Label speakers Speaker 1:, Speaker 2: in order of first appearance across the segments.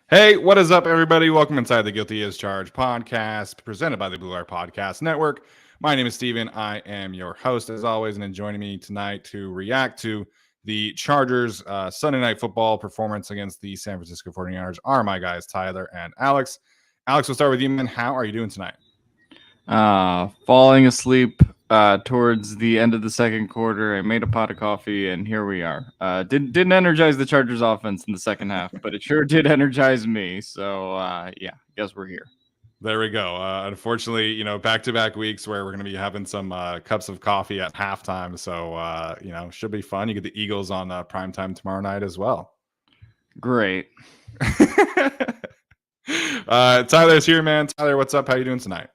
Speaker 1: Hey, what is up, everybody? Welcome inside the Guilty as Charged podcast, presented by the Blue Wire Podcast Network. My name is Steven. I am your host, as always, and joining me tonight to react to the Chargers Sunday Night Football performance against the San Francisco 49ers are my guys, Tyler and Alex. Alex, we'll start with you, man. How are you doing tonight?
Speaker 2: Falling asleep towards the end of the second quarter. I made a pot of coffee, and here we are. Didn't energize the Chargers offense in the second half, but it sure did energize me. So, yeah, guess we're here.
Speaker 1: There we go. Unfortunately, back-to-back weeks where we're going to be having some cups of coffee at halftime. So, should be fun. You get the Eagles on primetime tomorrow night as well.
Speaker 2: Great.
Speaker 1: Tyler's here, man. Tyler, what's up? How you doing tonight?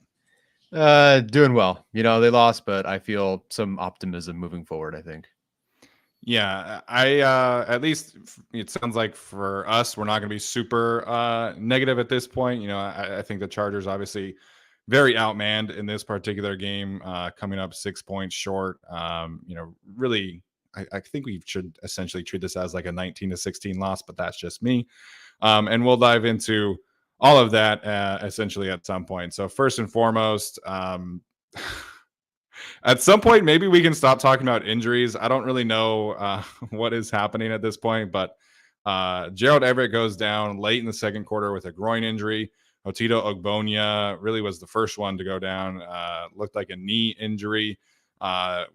Speaker 3: Doing well. They lost, but I feel some optimism moving forward, I think.
Speaker 1: Yeah, I at least it sounds like for us, we're not going to be super negative at this point. I think the Chargers obviously very outmanned in this particular game, coming up 6 points short. Really, I think we should essentially treat this as like a 19-16 loss, but that's just me. And we'll dive into all of that essentially at some point. So first and foremost, at some point, maybe we can stop talking about injuries. I don't really know what is happening at this point, but Gerald Everett goes down late in the second quarter with a groin injury. Otito Ogbonia really was the first one to go down. Looked like a knee injury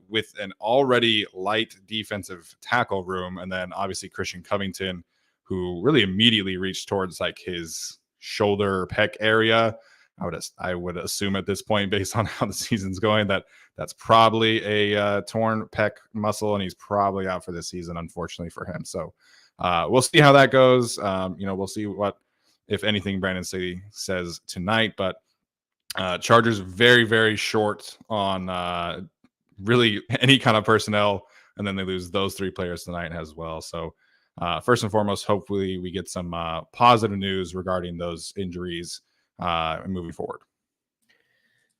Speaker 1: with an already light defensive tackle room. And then obviously Christian Covington, who really immediately reached towards like his shoulder pec area. I would assume at this point, based on how the season's going, that's probably a torn pec muscle, and he's probably out for this season, unfortunately for him. So we'll see how that goes. We'll see what, if anything, Brandon Staley says tonight. But Chargers very, very short on really any kind of personnel, and then they lose those three players tonight as well. So first and foremost, hopefully we get some positive news regarding those injuries moving forward.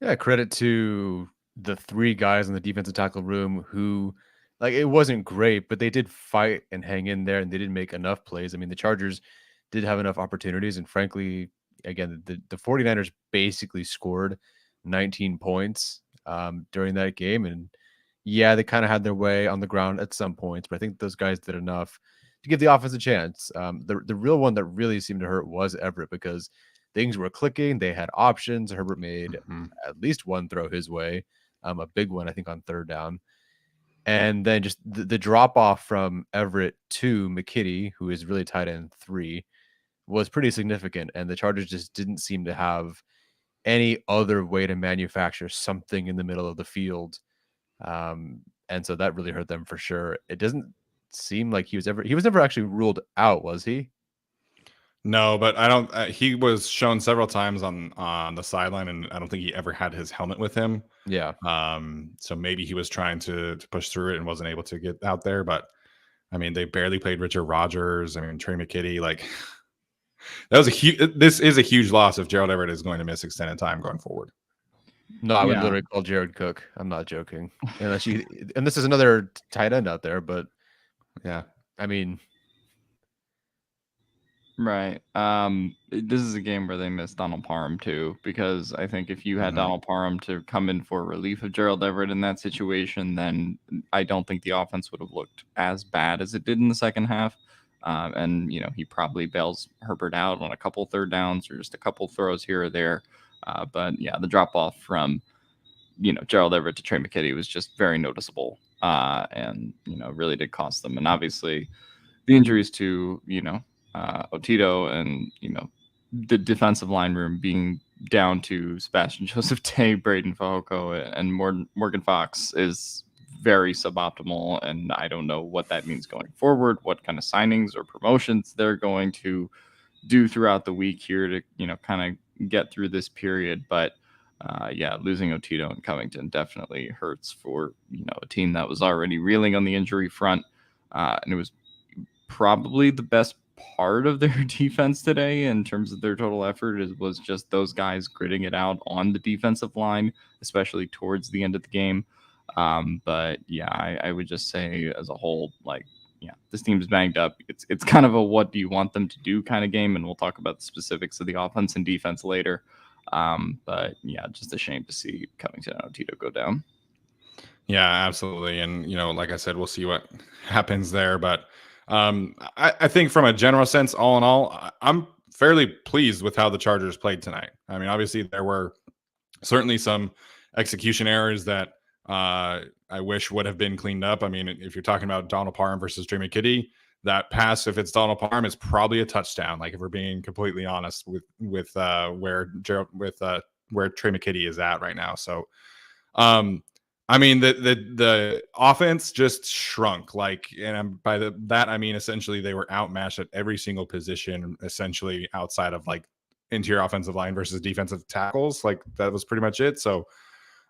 Speaker 3: Yeah, credit to the three guys in the defensive tackle room who, like, it wasn't great, but they did fight and hang in there, and they didn't make enough plays. I mean, the Chargers did have enough opportunities, and frankly, again, the 49ers basically scored 19 points during that game. And yeah, they kind of had their way on the ground at some points, but I think those guys did enough to give the offense a chance. The real one that really seemed to hurt was Everett, because things were clicking. They had options. Herbert made at least one throw his way, a big one, I think, on third down. And then just the drop off from Everett to McKitty, who is really tight end 3, was pretty significant. And the Chargers just didn't seem to have any other way to manufacture something in the middle of the field. And so that really hurt them for sure. It doesn't seem like he was never actually ruled out, was he?
Speaker 1: No, but I don't. He was shown several times on the sideline, and I don't think he ever had his helmet with him.
Speaker 3: Yeah.
Speaker 1: So maybe he was trying to push through it and wasn't able to get out there. But I mean, they barely played Richard Rodgers. I mean, Trey McKitty. Like, that was this is a huge loss if Gerald Everett is going to miss extended time going forward.
Speaker 3: No, I would literally call Jared Cook. I'm not joking. And this is another tight end out there, but yeah, I mean,
Speaker 2: Right. This is a game where they missed Donald Parham too, because I think if you had
Speaker 1: Mhm.
Speaker 2: Donald Parham to come in for relief of Gerald Everett in that situation, then I don't think the offense would have looked as bad as it did in the second half. And he probably bails Herbert out on a couple third downs or just a couple throws here or there. But yeah, the drop off from Gerald Everett to Trey McKitty was just very noticeable, and really did cost them. And obviously, the injuries to Otito and the defensive line room being down to Sebastian Joseph Day, Braden Fehoko, and Morgan Fox is very suboptimal, and I don't know what that means going forward, what kind of signings or promotions they're going to do throughout the week here to kind of get through this period. But yeah, losing Otito and Covington definitely hurts for a team that was already reeling on the injury front, and it was probably the best part of their defense today in terms of their total effort was just those guys gritting it out on the defensive line, especially towards the end of the game. But yeah, I would just say as a whole, like, yeah, this team's banged up. It's kind of a what do you want them to do kind of game, and we'll talk about the specifics of the offense and defense later. But yeah, just a shame to see Covington and Otito go down.
Speaker 1: Yeah, absolutely. And, like I said, we'll see what happens there. But I think from a general sense, all in all, I'm fairly pleased with how the Chargers played tonight. I mean, obviously, there were certainly some execution errors that I wish would have been cleaned up. I mean, if you're talking about Donald Parham versus Trey McKitty, that pass, if it's Donald Parham, is probably a touchdown. Like, if we're being completely honest with where where Trey McKitty is at right now. So, um, I mean, the offense just shrunk. Like, and by that I mean essentially they were outmatched at every single position, essentially outside of like interior offensive line versus defensive tackles. Like, that was pretty much it. So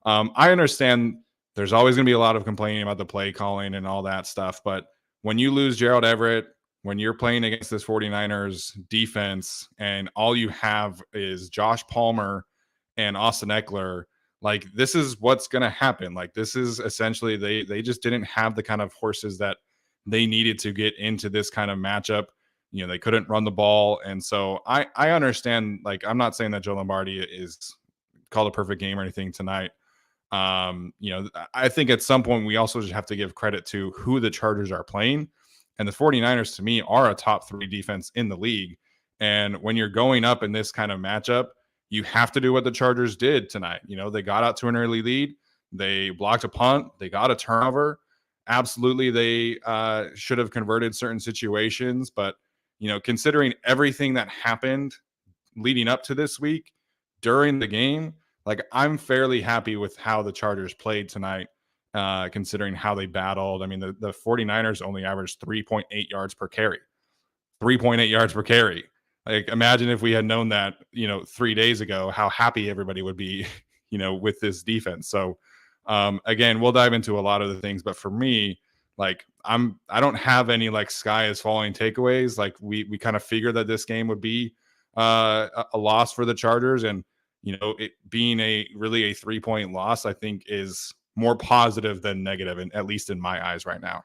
Speaker 1: I understand there's always going to be a lot of complaining about the play calling and all that stuff. But when you lose Gerald Everett, when you're playing against this 49ers defense and all you have is Josh Palmer and Austin Eckler, like, this is what's going to happen. Like, this is essentially they just didn't have the kind of horses that they needed to get into this kind of matchup. They couldn't run the ball. And so I understand, like, I'm not saying that Joe Lombardi is called a perfect game or anything tonight. I think at some point we also just have to give credit to who the Chargers are playing. And the 49ers, to me, are a top 3 defense in the league. And when you're going up in this kind of matchup, you have to do what the Chargers did tonight. They got out to an early lead. They blocked a punt. They got a turnover. Absolutely, they should have converted certain situations. But, considering everything that happened leading up to this week during the game, like, I'm fairly happy with how the Chargers played tonight, considering how they battled. I mean, the 49ers only averaged 3.8 yards per carry. 3.8 yards per carry. Like, imagine if we had known that, 3 days ago, how happy everybody would be, with this defense. So, again, we'll dive into a lot of the things, but for me, like, I don't have any like sky is falling takeaways. Like, we kind of figured that this game would be a loss for the Chargers, and it being a 3-point loss, I think, is more positive than negative, and at least in my eyes right now.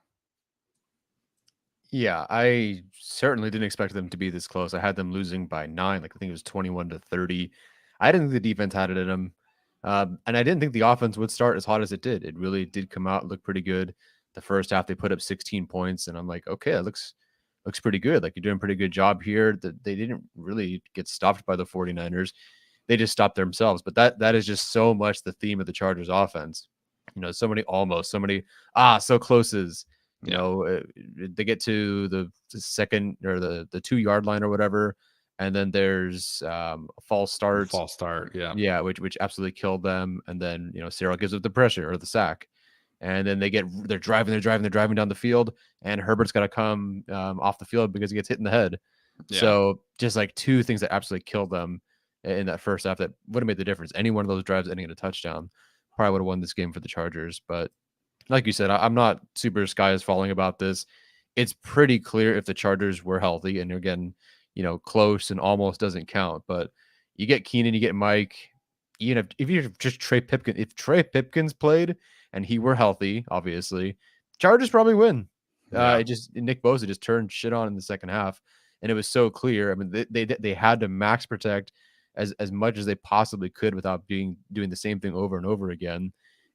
Speaker 3: Yeah, I certainly didn't expect them to be this close. I had them losing by 9, like I think it was 21-30. I didn't think the defense had it in them. And I didn't think the offense would start as hot as it did. It really did come out and look pretty good. The first half, they put up 16 points, and I'm like, okay, it looks pretty good. Like, you're doing a pretty good job here. That they didn't really get stopped by the 49ers. They just stopped themselves. But that is just so much the theme of the Chargers offense. So many almost, so many so closes. They get to the second or the 2-yard line or whatever, and then there's a false start.
Speaker 1: False start, yeah.
Speaker 3: Yeah, which absolutely killed them. And then Cyril gives up the pressure or the sack, and then they're driving down the field, and Herbert's got to come off the field because he gets hit in the head.
Speaker 1: Yeah.
Speaker 3: So just like 2 things that absolutely killed them in that first half that would have made the difference. Any one of those drives ending in a touchdown probably would have won this game for the Chargers. But like you said, I'm not super sky is falling about this. It's pretty clear if the Chargers were healthy, and again, close and almost doesn't count. But you get Keenan, you get Mike. Even if you're just Trey Pipkins, if Trey Pipkins played and he were healthy, obviously, Chargers probably win.
Speaker 1: Yeah.
Speaker 3: Nick Bosa just turned shit on in the second half, and it was so clear. I mean, they had to max protect as much as they possibly could without doing the same thing over and over again.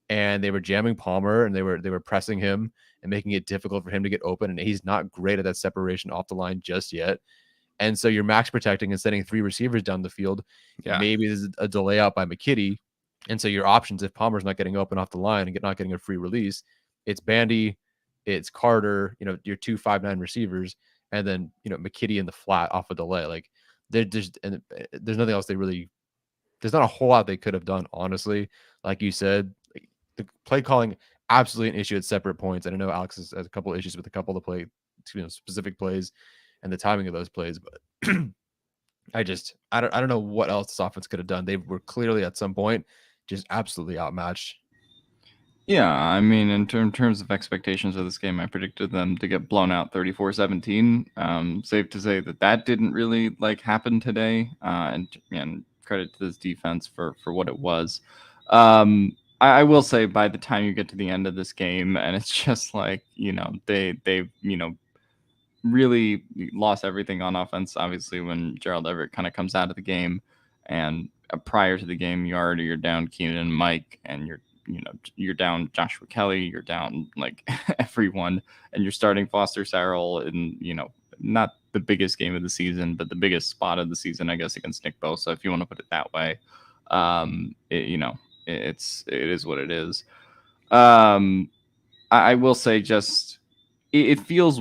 Speaker 3: And they were jamming Palmer, and they were pressing him and making it difficult for him to get open. And he's not great at that separation off the line just yet. And so you're max protecting and sending 3 receivers down the field.
Speaker 1: Yeah.
Speaker 3: Maybe there's a delay out by McKitty. And so your options, if Palmer's not getting open off the line and not getting a free release, it's Bandy, it's Carter, your 2 5'9" receivers, and then McKitty in the flat off a delay. Like there's nothing else there's not a whole lot they could have done, honestly. Like you said, the play calling absolutely an issue at separate points. And I know Alex has a couple of issues with a couple of specific plays and the timing of those plays, but I don't know what else this offense could have done. They were clearly at some point just absolutely outmatched.
Speaker 2: Yeah, I mean, in terms of expectations of this game, I predicted them to get blown out 34-17. Safe to say that didn't really happen today. And credit to this defense for what it was. I will say by the time you get to the end of this game, and it's just they really lost everything on offense. Obviously, when Gerald Everett kind of comes out of the game, and prior to the game, you're down Keenan and Mike, and you're down Joshua Kelly, you're down everyone, and you're starting Foster Sarrell in not the biggest game of the season, but the biggest spot of the season, I guess, against Nick Bosa, if you want to put it that way. It is what it is. I will say just it feels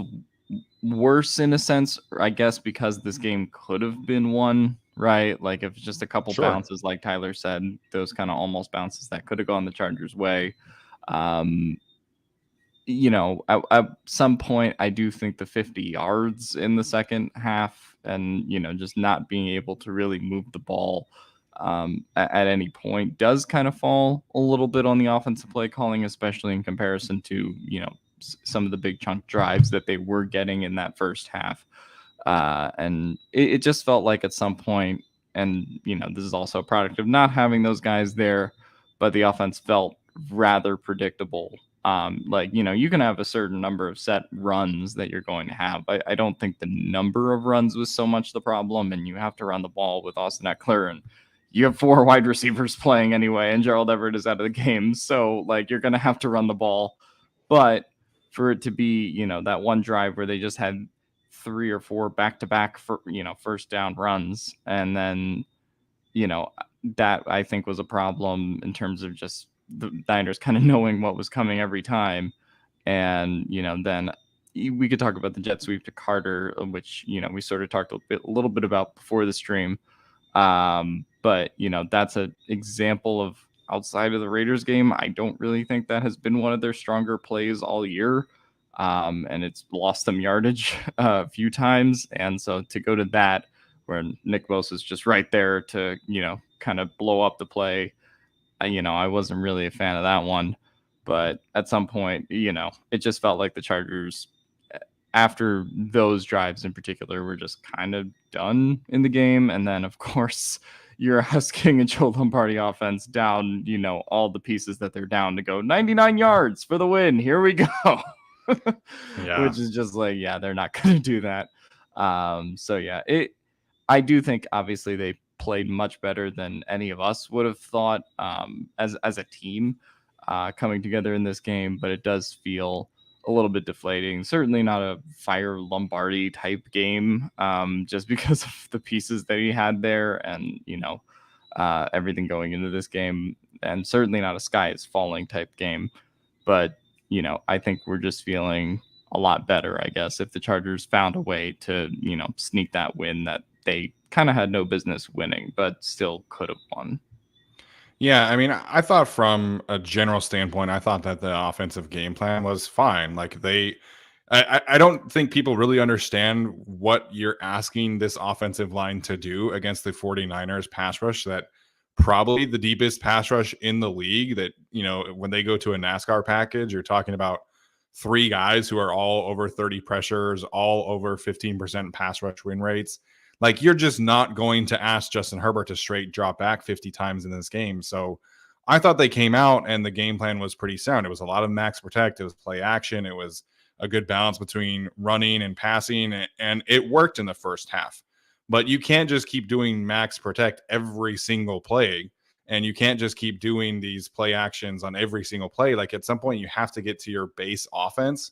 Speaker 2: worse in a sense, I guess, because this game could have been won, right? Like if just a couple bounces, like Tyler said, those kind of almost bounces that could have gone the Chargers' way. At some point, I do think the 50 yards in the second half and, just not being able to really move the ball at any point does kind of fall a little bit on the offensive play calling, especially in comparison to, some of the big chunk drives that they were getting in that first half. And it just felt like at some point, and, this is also a product of not having those guys there, but the offense felt rather predictable. You can have a certain number of set runs that you're going to have. I don't think the number of runs was so much the problem, and you have to run the ball with Austin Eckler, and you have 4 wide receivers playing anyway, and Gerald Everett is out of the game. So, you're going to have to run the ball. But for it to be, that one drive where they just had 3 or 4 back-to-back, first down runs, and then, that I think was a problem in terms of just the Niners kind of knowing what was coming every time. And, then we could talk about the jet sweep to Carter, which, we sort of talked a little bit about before the stream. But, that's an example of outside of the Raiders game. I don't really think that has been one of their stronger plays all year. And it's lost them yardage a few times. And so to go to that, where Nick Bosa is just right there to, kind of blow up the play, I wasn't really a fan of that one. But at some point, it just felt like the Chargers, after those drives in particular, were just kind of done in the game. And then, of course, you're asking a Joe Lombardi offense down, all the pieces that they're down to go 99 yards for the win. Here we go.
Speaker 1: Yeah.
Speaker 2: Which is just they're not going to do that. I do think obviously they played much better than any of us would have thought as a team coming together in this game, but it does feel a little bit deflating. Certainly not a fire Lombardi type game, just because of the pieces that he had there and, everything going into this game, and certainly not a sky is falling type game. But, I think we're just feeling a lot better, I guess, if the Chargers found a way to, sneak that win that they kind of had no business winning, but still could have won.
Speaker 1: Yeah, I mean, I thought from a general standpoint, I thought that the offensive game plan was fine. I don't think people really understand what you're asking this offensive line to do against the 49ers pass rush, that probably the deepest pass rush in the league, that, when they go to a NASCAR package, you're talking about 3 guys who are all over 30 pressures, all over 15% pass rush win rates. You're just not going to ask Justin Herbert to straight drop back 50 times in this game. So I thought they came out and the game plan was pretty sound. It was a lot of max protect. It was play action. It was a good balance between running and passing, and it worked in the first half. But you can't just keep doing max protect every single play, and you can't just keep doing these play actions on every single play. Like at some point, you have to get to your base offense.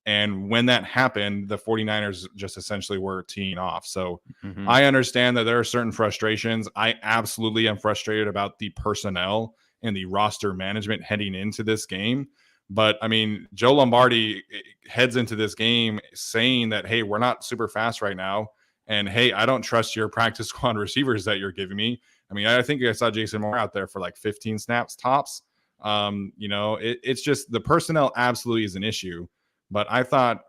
Speaker 1: And when that happened, the 49ers just essentially were teeing off. So I understand that there are certain frustrations. I absolutely am frustrated about the personnel and the roster management heading into this game. But I mean, Joe Lombardi heads into this game saying that, hey, we're not super fast right now. And hey, I don't trust your practice squad receivers that you're giving me. I mean, I think I saw Jason Moore out there for like 15 snaps tops. It's just the personnel absolutely is an issue. But I thought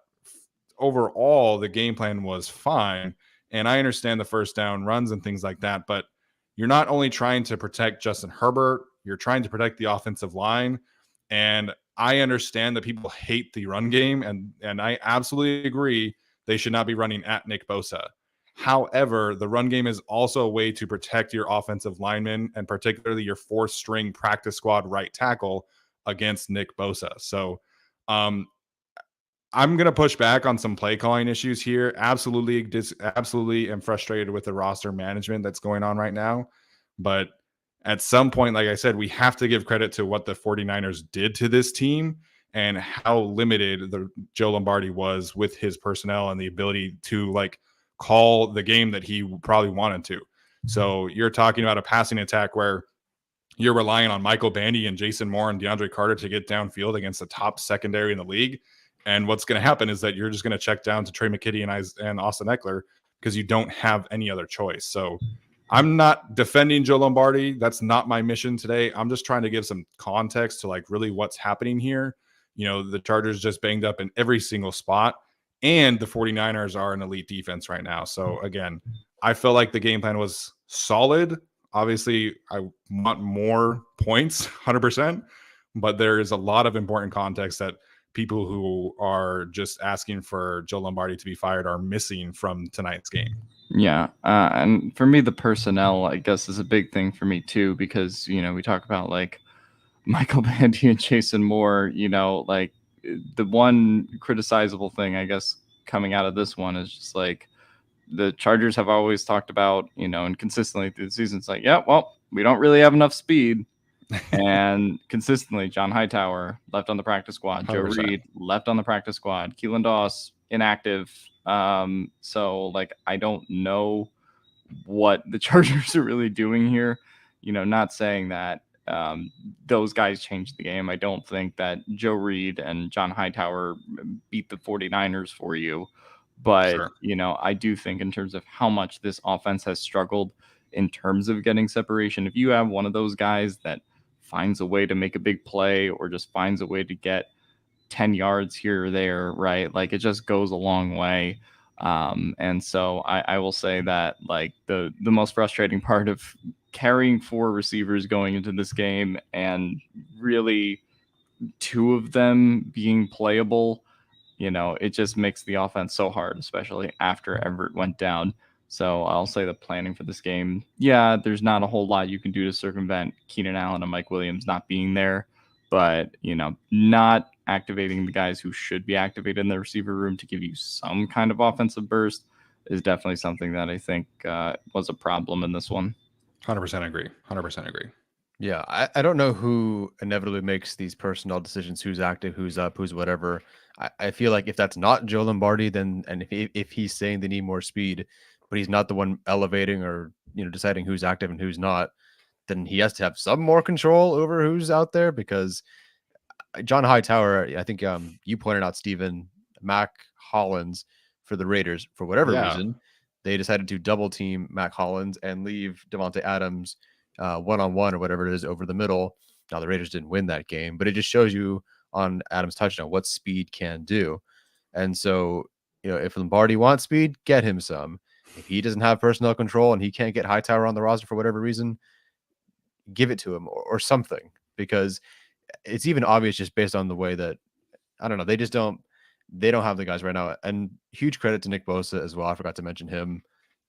Speaker 1: overall the game plan was fine. And I understand the first down runs and things like that. But you're not only trying to protect Justin Herbert, you're trying to protect the offensive line. And I understand that people hate the run game. And I absolutely agree they should not be running at Nick Bosa. However, the run game is also a way to protect your offensive linemen and particularly your fourth string practice squad right tackle against Nick Bosa. So I'm going to push back on some play calling issues here. Absolutely am frustrated with the roster management that's going on right now. But at some point, like I said, we have to give credit to what the 49ers did to this team and how limited the Joe Lombardi was with his personnel and the ability to like call the game that he probably wanted to. So you're talking about a passing attack where you're relying on Michael Bandy and Jason Moore and DeAndre Carter to get downfield against the top secondary in the league. And what's going to happen is that you're just going to check down to Trey McKitty and Austin Eckler because you don't have any other choice. So I'm not defending Joe Lombardi. That's not my mission today. I'm just trying to give some context to like really what's happening here. You know, the Chargers just banged up in every single spot, and the 49ers are an elite defense right now. So again, I feel like the game plan was solid. Obviously, I want more points, 100%, but there is a lot of important context that people who are just asking for Joe Lombardi to be fired are missing from tonight's game.
Speaker 2: Yeah. And for me, the personnel, I guess, is a big thing for me too, because, you know, we talk about like Michael Bandy and Jason Moore, you know, like the one criticizable thing, I guess, coming out of this one is just like the Chargers have always talked about, you know, and consistently through the season, it's like, yeah, well, we don't really have enough speed. And consistently, John Hightower left on the practice squad. 100%. Joe Reed left on the practice squad. Keelan Doss inactive. So like I don't know what the Chargers are really doing here. You know, not saying that those guys changed the game. I don't think that Joe Reed and John Hightower beat the 49ers for you. But, sure, you know, I do think in terms of how much this offense has struggled in terms of getting separation, if you have one of those guys that finds a way to make a big play or just finds a way to get 10 yards here or there, right? Like it just goes a long way. And so I will say that like the most frustrating part of carrying 4 receivers going into this game and really 2 of them being playable, you know, it just makes the offense so hard, especially after Everett went down. So I'll say the planning for this game, yeah, there's not a whole lot you can do to circumvent Keenan Allen and Mike Williams not being there. But, you know, not activating the guys who should be activated in the receiver room to give you some kind of offensive burst is definitely something that I think was a problem in this one.
Speaker 1: 100% agree. 100% agree.
Speaker 3: Yeah, I don't know who inevitably makes these personnel decisions, who's active, who's up, who's whatever. I feel like if that's not Joe Lombardi, then and if he's saying they need more speed, but he's not the one elevating or, you know, deciding who's active and who's not, then he has to have some more control over who's out there, because John Hightower, I think you pointed out, Steven, Mac Hollins for the Raiders, for whatever reason, they decided to double team Mac Hollins and leave Devontae Adams one-on-one or whatever it is over the middle. Now the Raiders didn't win that game, but it just shows you on Adams' touchdown what speed can do. And so, you know, if Lombardi wants speed, get him some. If he doesn't have personnel control and he can't get Hightower on the roster for whatever reason, give it to him or something, because it's even obvious just based on the way that, I don't know, they don't have the guys right now. And huge credit to Nick Bosa as well. I forgot to mention him.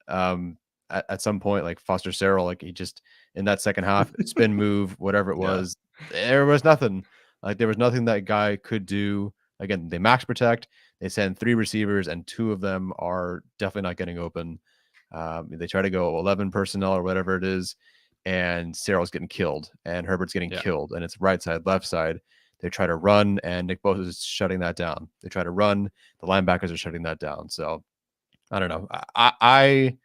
Speaker 3: At some point, like Foster Sarrell, like he just in that second half spin move, whatever it was, there was nothing. Like there was nothing that guy could do. again, they max protect. They send 3 receivers, and 2 of them are definitely not getting open. They try to go 11 personnel or whatever it is, and Cyril's getting killed, and Herbert's getting killed, and it's right side, left side. They try to run, and Nick Bosa is shutting that down. They try to run, the linebackers are shutting that down. So I don't know. I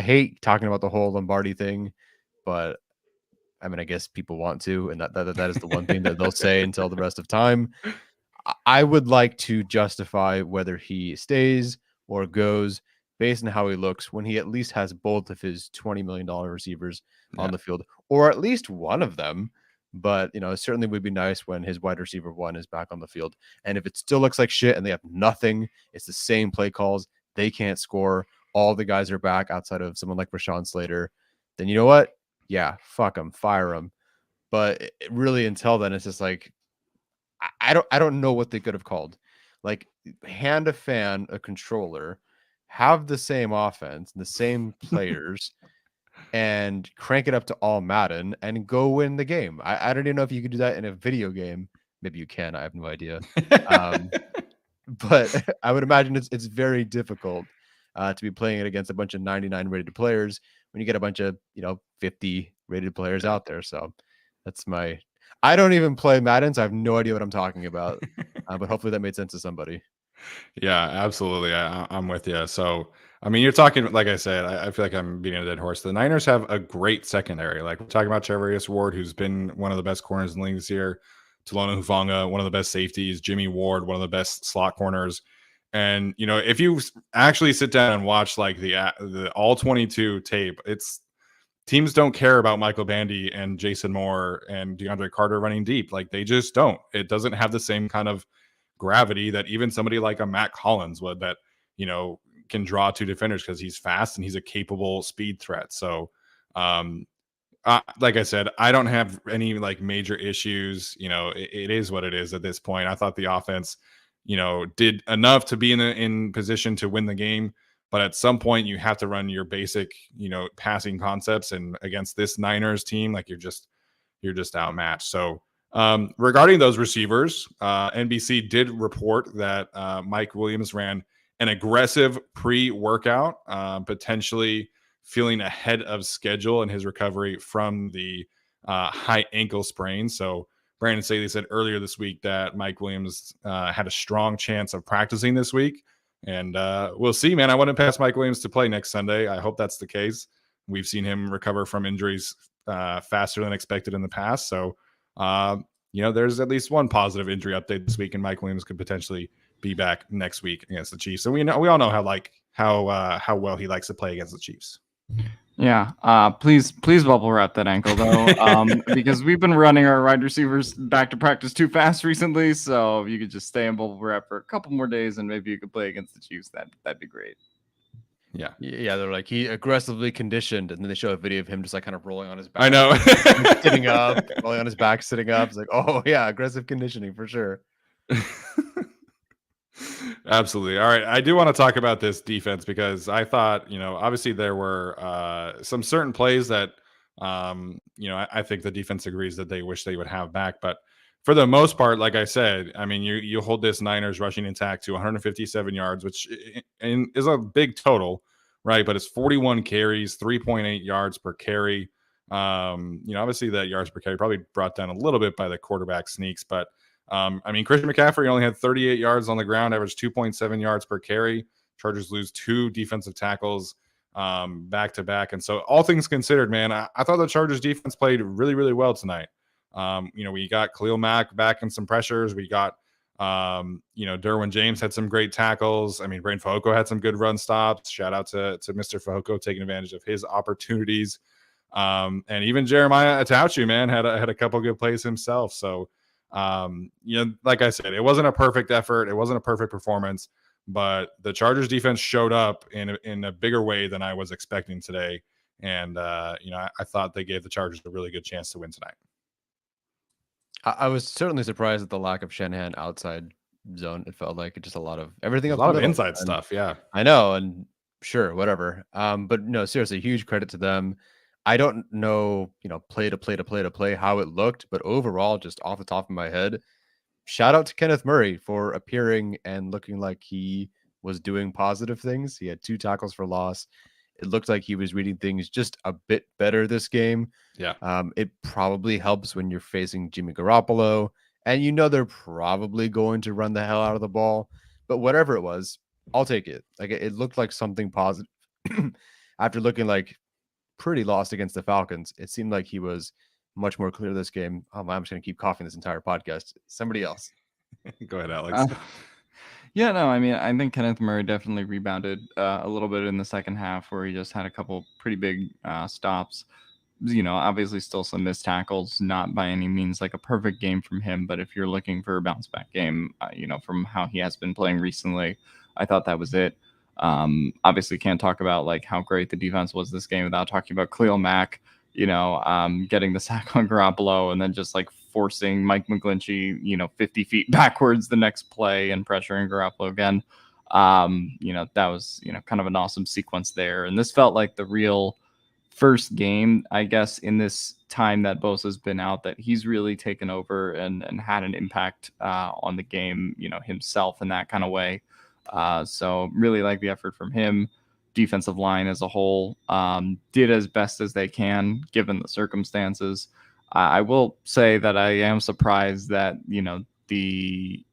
Speaker 3: hate talking about the whole Lombardi thing, but I mean, I guess people want to, and that is the one thing that they'll say until the rest of time. I would like to justify whether he stays or goes based on how he looks when he at least has both of his $20 million receivers on the field, or at least one of them. But, you know, it certainly would be nice when his wide receiver 1 is back on the field. And if it still looks like shit and they have nothing, it's the same play calls, they can't score, all the guys are back outside of someone like Rashawn Slater, then you know what? Yeah, fuck them, fire them. But really, until then, it's just like, I don't know what they could have called. Like, hand a fan a controller, have the same offense, the same players, and crank it up to all Madden and go win the game. I don't even know if you could do that in a video game. Maybe you can. I have no idea. But I would imagine it's very difficult to be playing it against a bunch of 99 rated players when you get a bunch of 50 rated players out there. So that's my. I don't even play Madden, so I have no idea what I'm talking about. But hopefully that made sense to somebody.
Speaker 1: Yeah, absolutely. I'm with you. So, I mean, you're talking, like I said, I feel like I'm beating a dead horse. The Niners have a great secondary. Like, we're talking about Charvarius Ward, who's been one of the best corners in the league this year. Talona Hufanga, one of the best safeties. Jimmy Ward, one of the best slot corners. And, if you actually sit down and watch like the all 22 tape, it's teams don't care about Michael Bandy and Jason Moore and DeAndre Carter running deep. Like, they just don't. It doesn't have the same kind of gravity that even somebody like a Matt Collins would, that can draw 2 defenders because he's fast and he's a capable speed threat. So like I said, I don't have any like major issues. It is what it is at this point. I thought the offense did enough to be in position to win the game, but at some point you have to run your basic passing concepts, and against this Niners team, like, you're just outmatched. So regarding those receivers, NBC did report that Mike Williams ran an aggressive pre-workout, potentially feeling ahead of schedule in his recovery from the high ankle sprain. So Brandon Staley said earlier this week that Mike Williams had a strong chance of practicing this week. And we'll see, man. I wouldn't pass Mike Williams to play next Sunday. I hope that's the case. We've seen him recover from injuries faster than expected in the past. So, there's at least one positive injury update this week, and Mike Williams could potentially be back next week against the Chiefs. So we all know how well he likes to play against the Chiefs.
Speaker 2: Yeah. Please bubble wrap that ankle though, because we've been running our wide receivers back to practice too fast recently. So if you could just stay in bubble wrap for a couple more days, and maybe you could play against the Chiefs, that'd be great.
Speaker 1: Yeah.
Speaker 3: They're like, he aggressively conditioned, and then they show a video of him just like kind of rolling on his back.
Speaker 1: I know.
Speaker 3: Sitting up, rolling on his back, sitting up. It's like, oh yeah, aggressive conditioning for sure.
Speaker 1: Absolutely. All right. I do want to talk about this defense because I thought, obviously there were some certain plays that, I think the defense agrees that they wish they would have back. But for the most part, like I said, I mean, you hold this Niners rushing attack to 157 yards, which is a big total, right? But it's 41 carries, 3.8 yards per carry. Obviously that yards per carry probably brought down a little bit by the quarterback sneaks, but Christian McCaffrey only had 38 yards on the ground, averaged 2.7 yards per carry. Chargers lose 2 defensive tackles back to back. And so all things considered, man, I thought the Chargers defense played really, really well tonight. We got Khalil Mack back in some pressures. We got, Derwin James had some great tackles. Brain Fehoko had some good run stops. Shout out to Mr. Fehoko taking advantage of his opportunities. And even Jeremiah Atauchu, man, had a couple good plays himself. So, like I said, it wasn't a perfect effort. It wasn't a perfect performance, but the Chargers defense showed up in a bigger way than I was expecting today. And, I thought they gave the Chargers a really good chance to win tonight.
Speaker 3: I was certainly surprised at the lack of Shanahan outside zone. It felt like just a lot of everything.
Speaker 1: A lot of inside stuff. Yeah,
Speaker 3: I know. And sure, whatever. But no, seriously, huge credit to them. I don't know, play to play how it looked, but overall, just off the top of my head, shout out to Kenneth Murray for appearing and looking like he was doing positive things. He had 2 tackles for loss. It looked like he was reading things just a bit better this game.
Speaker 1: Yeah.
Speaker 3: It probably helps when you're facing Jimmy Garoppolo, and you know they're probably going to run the hell out of the ball. But whatever it was, I'll take it. Like it looked like something positive. After looking like pretty lost against the Falcons, it seemed like he was much more clear this game. Oh, I'm just going to keep coughing this entire podcast. Somebody else.
Speaker 1: Go ahead, Alex.
Speaker 2: Yeah, no, I mean, I think Kenneth Murray definitely rebounded a little bit in the second half where he just had a couple pretty big stops. Obviously still some missed tackles, not by any means like a perfect game from him. But if you're looking for a bounce back game, from how he has been playing recently, I thought that was it. Obviously can't talk about like how great the defense was this game without talking about Khalil Mack, getting the sack on Garoppolo and then just like forcing Mike McGlinchey, 50 feet backwards the next play and pressuring Garoppolo again. That was, kind of an awesome sequence there. And this felt like the real first game, I guess, in this time that Bosa's been out, that he's really taken over and had an impact on the game, himself in that kind of way. So really like the effort from him. Defensive line as a whole did as best as they can given the circumstances. I will say that I am surprised that the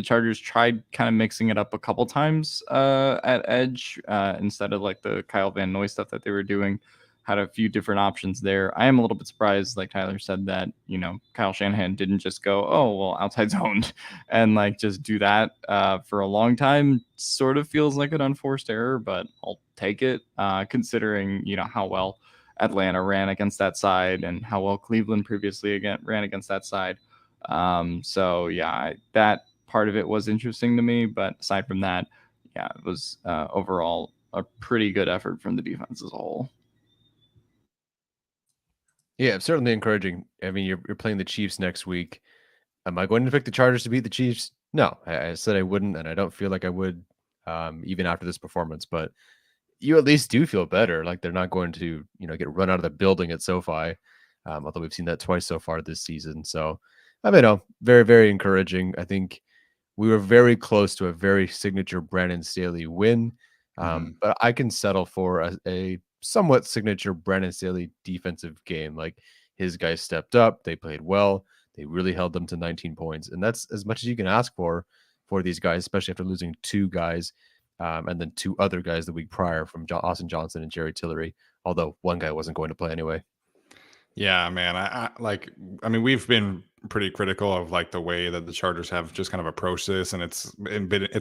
Speaker 2: Chargers tried kind of mixing it up a couple times at edge instead of like the Kyle Van Noy stuff that they were doing. Had a few different options there. I am a little bit surprised, like Tyler said, that Kyle Shanahan didn't just go, oh well, outside zoned, and like just do that for a long time. Sort of feels like an unforced error, but I'll take it considering how well Atlanta ran against that side and how well Cleveland previously ran against that side. So yeah, that part of it was interesting to me, but aside from that, yeah, it was overall a pretty good effort from the defense as a whole.
Speaker 3: Yeah, it's certainly encouraging. I mean, you're playing the Chiefs next week. Am I going to pick the Chargers to beat the Chiefs? No, I said I wouldn't, and I don't feel like I would even after this performance. But you at least do feel better. Like they're not going to, get run out of the building at SoFi. Although we've seen that twice so far this season. So, I mean, very, very encouraging. I think we were very close to a very signature Brandon Staley win. But I can settle for a somewhat signature Brandon Staley defensive game. Like his guys stepped up, they played well, they really held them to 19 points, and that's as much as you can ask for these guys, especially after losing 2 guys and then 2 other guys the week prior from Austin Johnson and Jerry Tillery, although one guy wasn't going to play anyway.
Speaker 1: Yeah, man. I mean, we've been pretty critical of like the way that the Chargers have just kind of approached this, and it's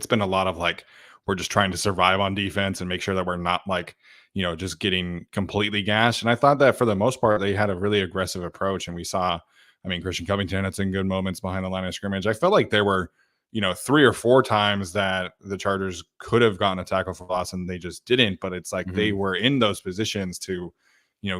Speaker 1: been a lot of like we're just trying to survive on defense and make sure that we're not like just getting completely gashed. And I thought that for the most part they had a really aggressive approach, and we saw, I mean, Christian Covington had some good moments behind the line of scrimmage. I felt like there were 3 or 4 times that the Chargers could have gotten a tackle for loss and they just didn't. But it's like they were in those positions to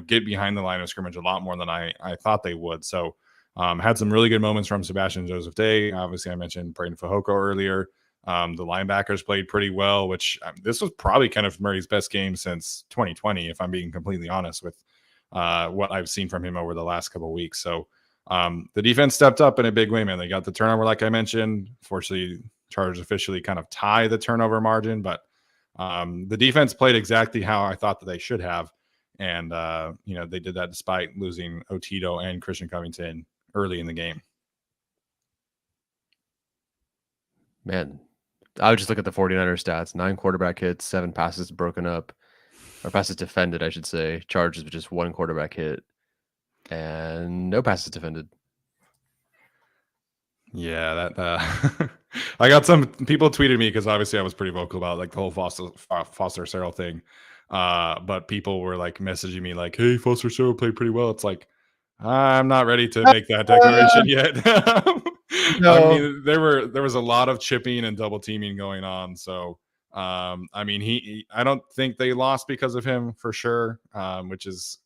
Speaker 1: get behind the line of scrimmage a lot more than I thought they would. So had some really good moments from Sebastian Joseph Day. Obviously, I mentioned Braden Fajoko earlier. The linebackers played pretty well, which this was probably Kenneth Murray's best game since 2020, if I'm being completely honest with what I've seen from him over the last couple of weeks. So the defense stepped up in a big way, man. They got the turnover, like I mentioned. Fortunately, Chargers officially kind of tie the turnover margin, but the defense played exactly how I thought that they should have. And, they did that despite losing Otito and Christian Covington early in the game.
Speaker 3: Man, I would just look at the 49ers stats. 9 quarterback hits, 7 passes broken up, or passes defended, I should say. Chargers with just 1 quarterback hit and no passes defended.
Speaker 1: Yeah, that I got some people tweeted me because obviously I was pretty vocal about like the whole Foster Sarrell thing. But people were like messaging me like, hey, Foster Sarrell played pretty well. It's like, I'm not ready to make that declaration yet.
Speaker 3: No.
Speaker 1: I mean, there was a lot of chipping and double teaming going on. So, I mean, I don't think they lost because of him for sure, which is,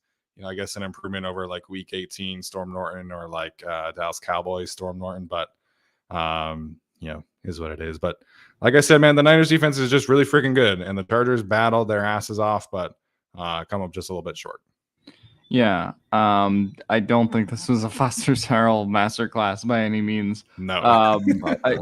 Speaker 1: I guess an improvement over like week 18 Storm Norton or like Dallas Cowboys Storm Norton. But, is what it is. But like I said, man, the Niners defense is just really freaking good. And the Chargers battled their asses off, but come up just a little bit short.
Speaker 2: Yeah. I don't think this was a Foster Sarrell masterclass by any means.
Speaker 1: No.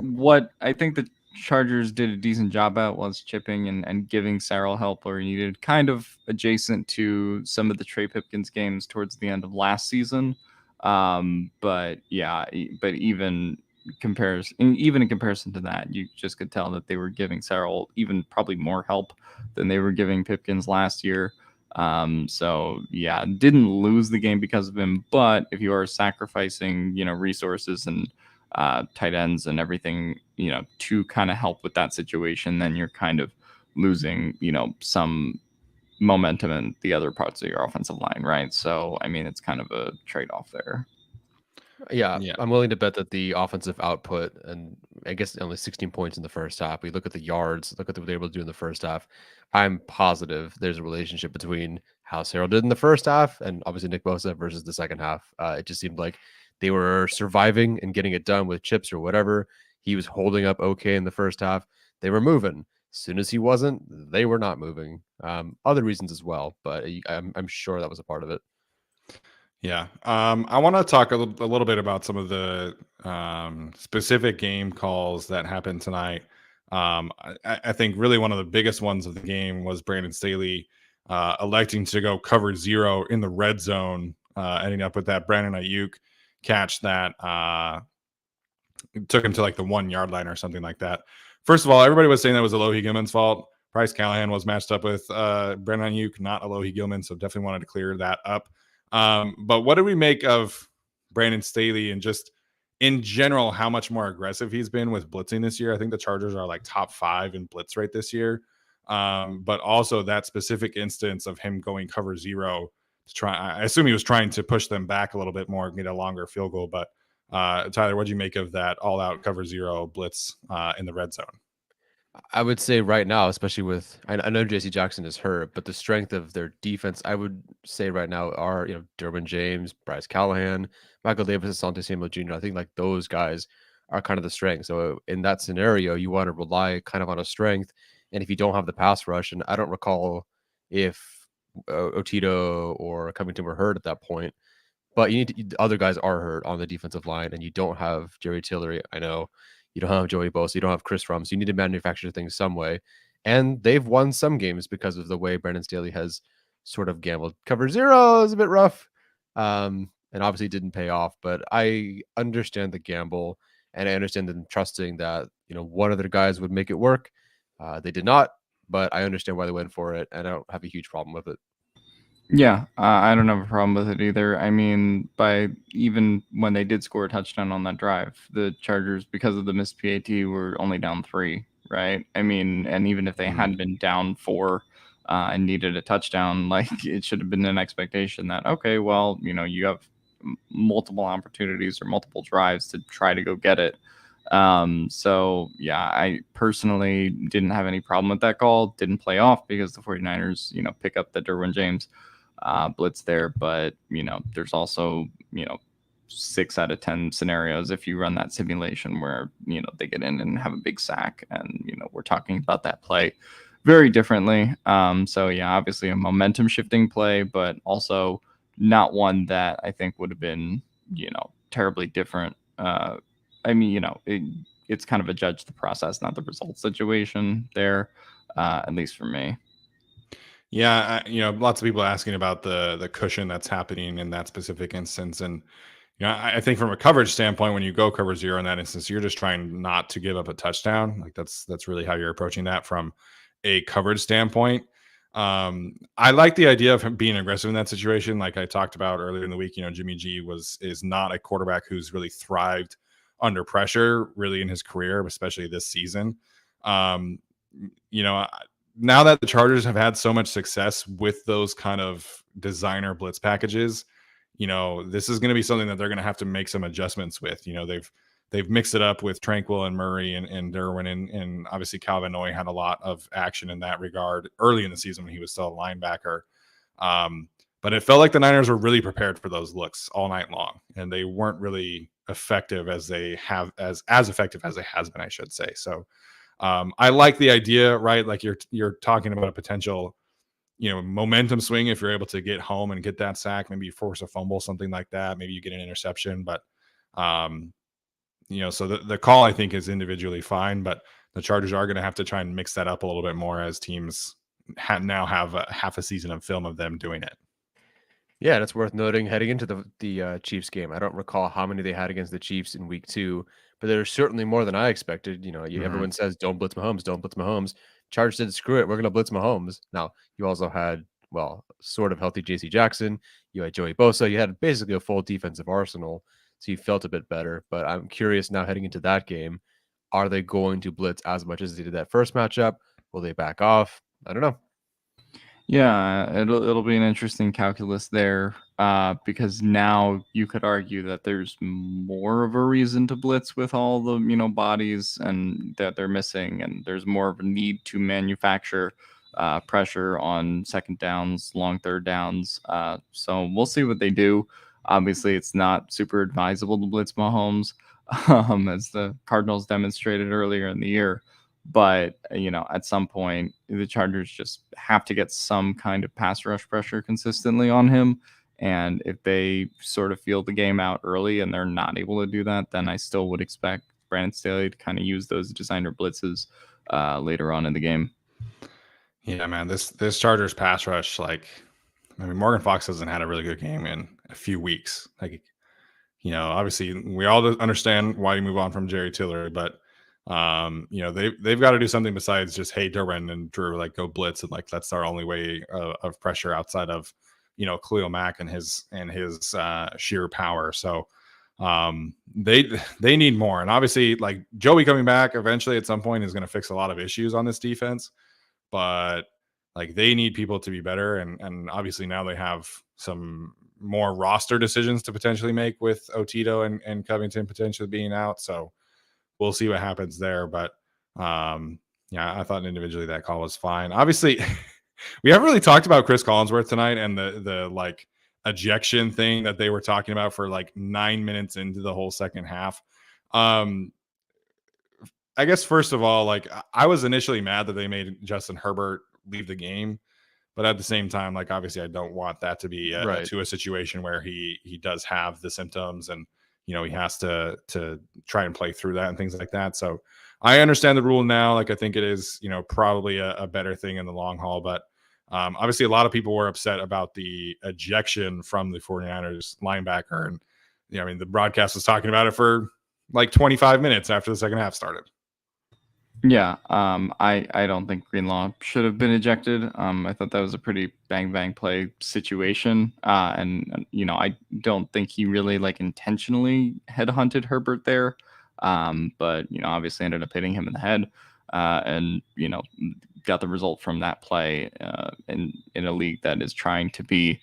Speaker 2: What I think the Chargers did a decent job at was chipping and giving Sarrell help where he needed, kind of adjacent to some of the Trey Pipkins games towards the end of last season. But yeah, but even in comparison to that, you just could tell that they were giving Sarrell even probably more help than they were giving Pipkins last year. So yeah, didn't lose the game because of him, but if you are sacrificing, resources and tight ends and everything, to kind of help with that situation, then you're kind of losing, some momentum in the other parts of your offensive line, right? So I mean, it's kind of a trade-off there.
Speaker 3: Yeah,
Speaker 1: Yeah.
Speaker 3: I'm willing to bet that the offensive output, and I guess only 16 points in the first half. We look at the yards, look at what they were able to do in the first half. I'm positive there's a relationship between how Sarah did in the first half and obviously Nick Bosa versus the second half. It just seemed like they were surviving and getting it done with chips or whatever. He was holding up okay in the first half. They were moving. As soon as he wasn't, they were not moving. Other reasons as well, but I'm sure that was a part of it.
Speaker 1: Yeah. I want to talk a little bit about some of the specific game calls that happened tonight. I think really one of the biggest ones of the game was Brandon Staley electing to go cover 0 in the red zone, ending up with that Brandon Ayuk catch that took him to like the 1 yard line or something like that. First of all, everybody was saying that was Alohi Gilman's fault. Bryce Callahan was matched up with Brandon Ayuk, not Alohi Gilman, so definitely wanted to clear that up. But what do we make of Brandon Staley and just in general how much more aggressive he's been with blitzing this year? I think the Chargers are like top 5 in blitz rate this year. But also that specific instance of him going cover 0 to try. I assume he was trying to push them back a little bit more and get a longer field goal. But Tyler, what do you make of that all-out cover 0 blitz in the red zone?
Speaker 3: I would say right now, especially with I know JC Jackson is hurt, but the strength of their defense, I would say right now are Derwin James, Bryce Callahan, Michael Davis, Asante Samuel Jr. I think like those guys are kind of the strength. So in that scenario, you want to rely kind of on a strength, and if you don't have the pass rush, and I don't recall if Otito or Covington were hurt at that point, but the other guys are hurt on the defensive line, and you don't have Jerry Tillery. I know you don't have Joey Bosa, you don't have Chris Rum, so you need to manufacture things some way. And they've won some games because of the way Brandon Staley has sort of gambled. Cover 0 is a bit rough, and obviously didn't pay off. But I understand the gamble, and I understand them trusting that one of their guys would make it work. They did not, but I understand why they went for it, and I don't have a huge problem with it.
Speaker 2: Yeah, I don't have a problem with it either. I mean, by even when they did score a touchdown on that drive, the Chargers, because of the missed PAT, were only down 3, right? I mean, and even if they had been down 4 and needed a touchdown, like it should have been an expectation that, okay, well, you have multiple opportunities or multiple drives to try to go get it. So yeah, I personally didn't have any problem with that call. Didn't play off because the 49ers, pick up the Derwin James blitz there, but there's also 6 out of 10 scenarios if you run that simulation where they get in and have a big sack, and we're talking about that play very differently. So yeah, obviously a momentum shifting play, but also not one that I think would have been terribly different. I mean, it's kind of a judge the process, not the result situation there, at least for me.
Speaker 1: Yeah, lots of people asking about the cushion that's happening in that specific instance, and I think from a coverage standpoint, when you go cover 0 in that instance, you're just trying not to give up a touchdown. Like that's really how you're approaching that from a coverage standpoint. I like the idea of him being aggressive in that situation. Like I talked about earlier in the week, Jimmy G is not a quarterback who's really thrived under pressure, really in his career, especially this season. Um, now that the Chargers have had so much success with those kind of designer blitz packages, this is going to be something that they're going to have to make some adjustments with. They've mixed it up with Tranquil and Murray and Derwin, and obviously Calvin Noy had a lot of action in that regard early in the season when he was still a linebacker. But it felt like the Niners were really prepared for those looks all night long, and they weren't really effective as effective as they has been, I should say. So I like the idea, right? Like you're talking about a potential momentum swing if you're able to get home and get that sack. Maybe you force a fumble, something like that. Maybe you get an interception. But, so the call, I think, is individually fine. But the Chargers are going to have to try and mix that up a little bit more as teams now have half a season of film of them doing it.
Speaker 3: Yeah, and it's worth noting heading into the Chiefs game. I don't recall how many they had against the Chiefs in week 2, but there's certainly more than I expected. Everyone says don't blitz Mahomes, don't blitz Mahomes. Chargers said screw it, we're gonna blitz Mahomes. Now you also had sort of healthy J.C. Jackson. You had Joey Bosa. You had basically a full defensive arsenal, so you felt a bit better. But I'm curious now heading into that game, are they going to blitz as much as they did that first matchup? Will they back off? I don't know.
Speaker 2: Yeah, it'll be an interesting calculus there, because now you could argue that there's more of a reason to blitz with all the bodies and that they're missing, and there's more of a need to manufacture pressure on second downs, long third downs. So we'll see what they do. Obviously, it's not super advisable to blitz Mahomes, as the Cardinals demonstrated earlier in the year. But, at some point, the Chargers just have to get some kind of pass rush pressure consistently on him. And if they sort of feel the game out early and they're not able to do that, then I still would expect Brandon Staley to kind of use those designer blitzes later on in the game.
Speaker 1: Yeah, man, this Chargers pass rush, Morgan Fox hasn't had a really good game in a few weeks. Obviously we all understand why you move on from Jerry Tillery, but they've got to do something besides just, hey, Duran and Drew, go blitz, and that's our only way of pressure outside of Khalil Mack and his sheer power. So they need more, and obviously Joey coming back eventually at some point is going to fix a lot of issues on this defense, but they need people to be better, and obviously now they have some more roster decisions to potentially make with Otito and Covington potentially being out. So we'll see what happens there. But I thought individually that call was fine. Obviously, we haven't really talked about Chris Collinsworth tonight and the ejection thing that they were talking about for 9 minutes into the whole second half. I guess first of all, I was initially mad that they made Justin Herbert leave the game, but at the same time, obviously I don't want that to be to a situation where he does have the symptoms and he has to try and play through that and things like that. So I understand the rule now. I think it is, probably a better thing in the long haul. But obviously a lot of people were upset about the ejection from the 49ers linebacker. And, the broadcast was talking about it for 25 minutes after the second half started.
Speaker 2: Yeah, I don't think Greenlaw should have been ejected. I thought that was a pretty bang play situation, and I don't think he really intentionally headhunted Herbert there, but obviously ended up hitting him in the head, and got the result from that play in a league that is trying to be,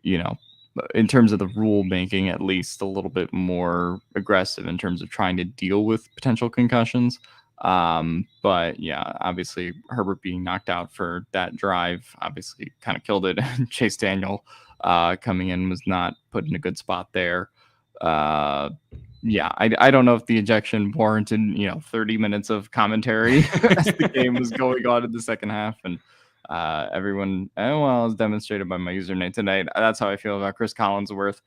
Speaker 2: in terms of the rule making, at least a little bit more aggressive in terms of trying to deal with potential concussions. But yeah, obviously Herbert being knocked out for that drive obviously kind of killed it. Chase Daniel coming in was not put in a good spot there. Yeah, I don't know if the ejection warranted 30 minutes of commentary as the game was going on in the second half, and everyone as demonstrated by my username tonight, that's how I feel about Chris Collinsworth,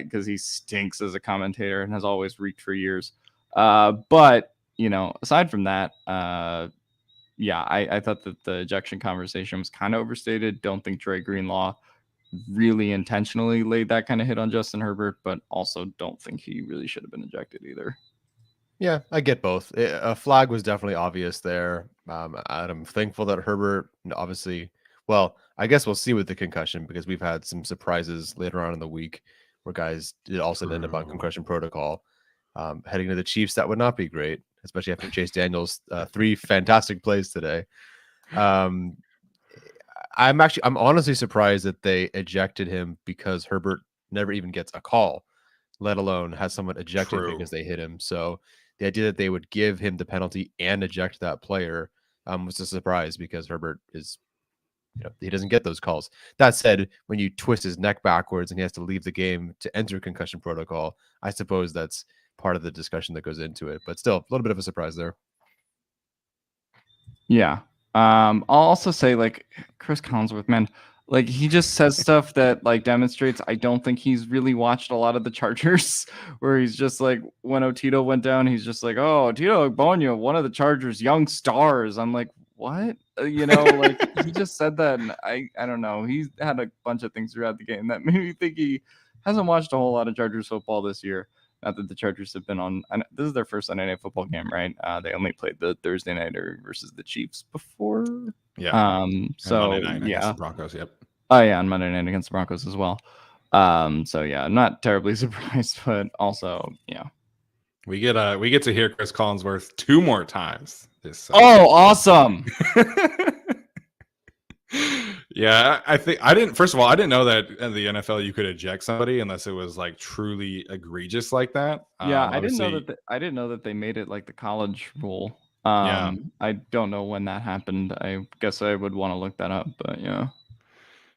Speaker 2: because he stinks as a commentator and has always reeked for years. But aside from that, I thought that the ejection conversation was kind of overstated. Don't think Dre Greenlaw really intentionally laid that kind of hit on Justin Herbert, but also don't think he really should have been ejected either.
Speaker 3: Yeah, I get both. A flag was definitely obvious there. I'm thankful that Herbert, obviously, I guess we'll see with the concussion, because we've had some surprises later on in the week where guys did also end up on concussion protocol. Heading to the Chiefs, that would not be great, especially after Chase Daniel's 3 fantastic plays today. I'm honestly surprised that they ejected him, because Herbert never even gets a call, let alone has someone ejected because they hit him. So the idea that they would give him the penalty and eject that player was a surprise, because Herbert is, he doesn't get those calls. That said, when you twist his neck backwards and he has to leave the game to enter concussion protocol, I suppose that's part of the discussion that goes into it. But still, a little bit of a surprise there.
Speaker 2: Yeah. I'll also say like Chris Collinsworth, man, like he just says stuff that like demonstrates I don't think he's really watched a lot of the Chargers. Where he's just like when Otito went down, he's just like, oh, Otito Ogbonya, one of the Chargers' young stars. I'm like, what? Like he just said that, and I don't know. He had a bunch of things throughout the game that made me think he hasn't watched a whole lot of Chargers football this year. Not that the Chargers have been on. This is their first Sunday Night Football game, right? They only played the Thursday nighter versus the Chiefs before.
Speaker 1: Yeah.
Speaker 2: So
Speaker 1: Monday night against
Speaker 2: yeah.
Speaker 1: the Broncos. Yep.
Speaker 2: Oh yeah, on Monday night against the Broncos as well. So yeah, I'm not terribly surprised, but also yeah.
Speaker 1: We get to hear Chris Collinsworth 2 more times this.
Speaker 2: Oh, awesome!
Speaker 1: Yeah, I think I didn't. First of all, I didn't know that in the NFL you could eject somebody unless it was like truly egregious like that.
Speaker 2: Yeah, I didn't know that they made it like the college rule. I don't know when that happened. I guess I would want to look that up, but yeah.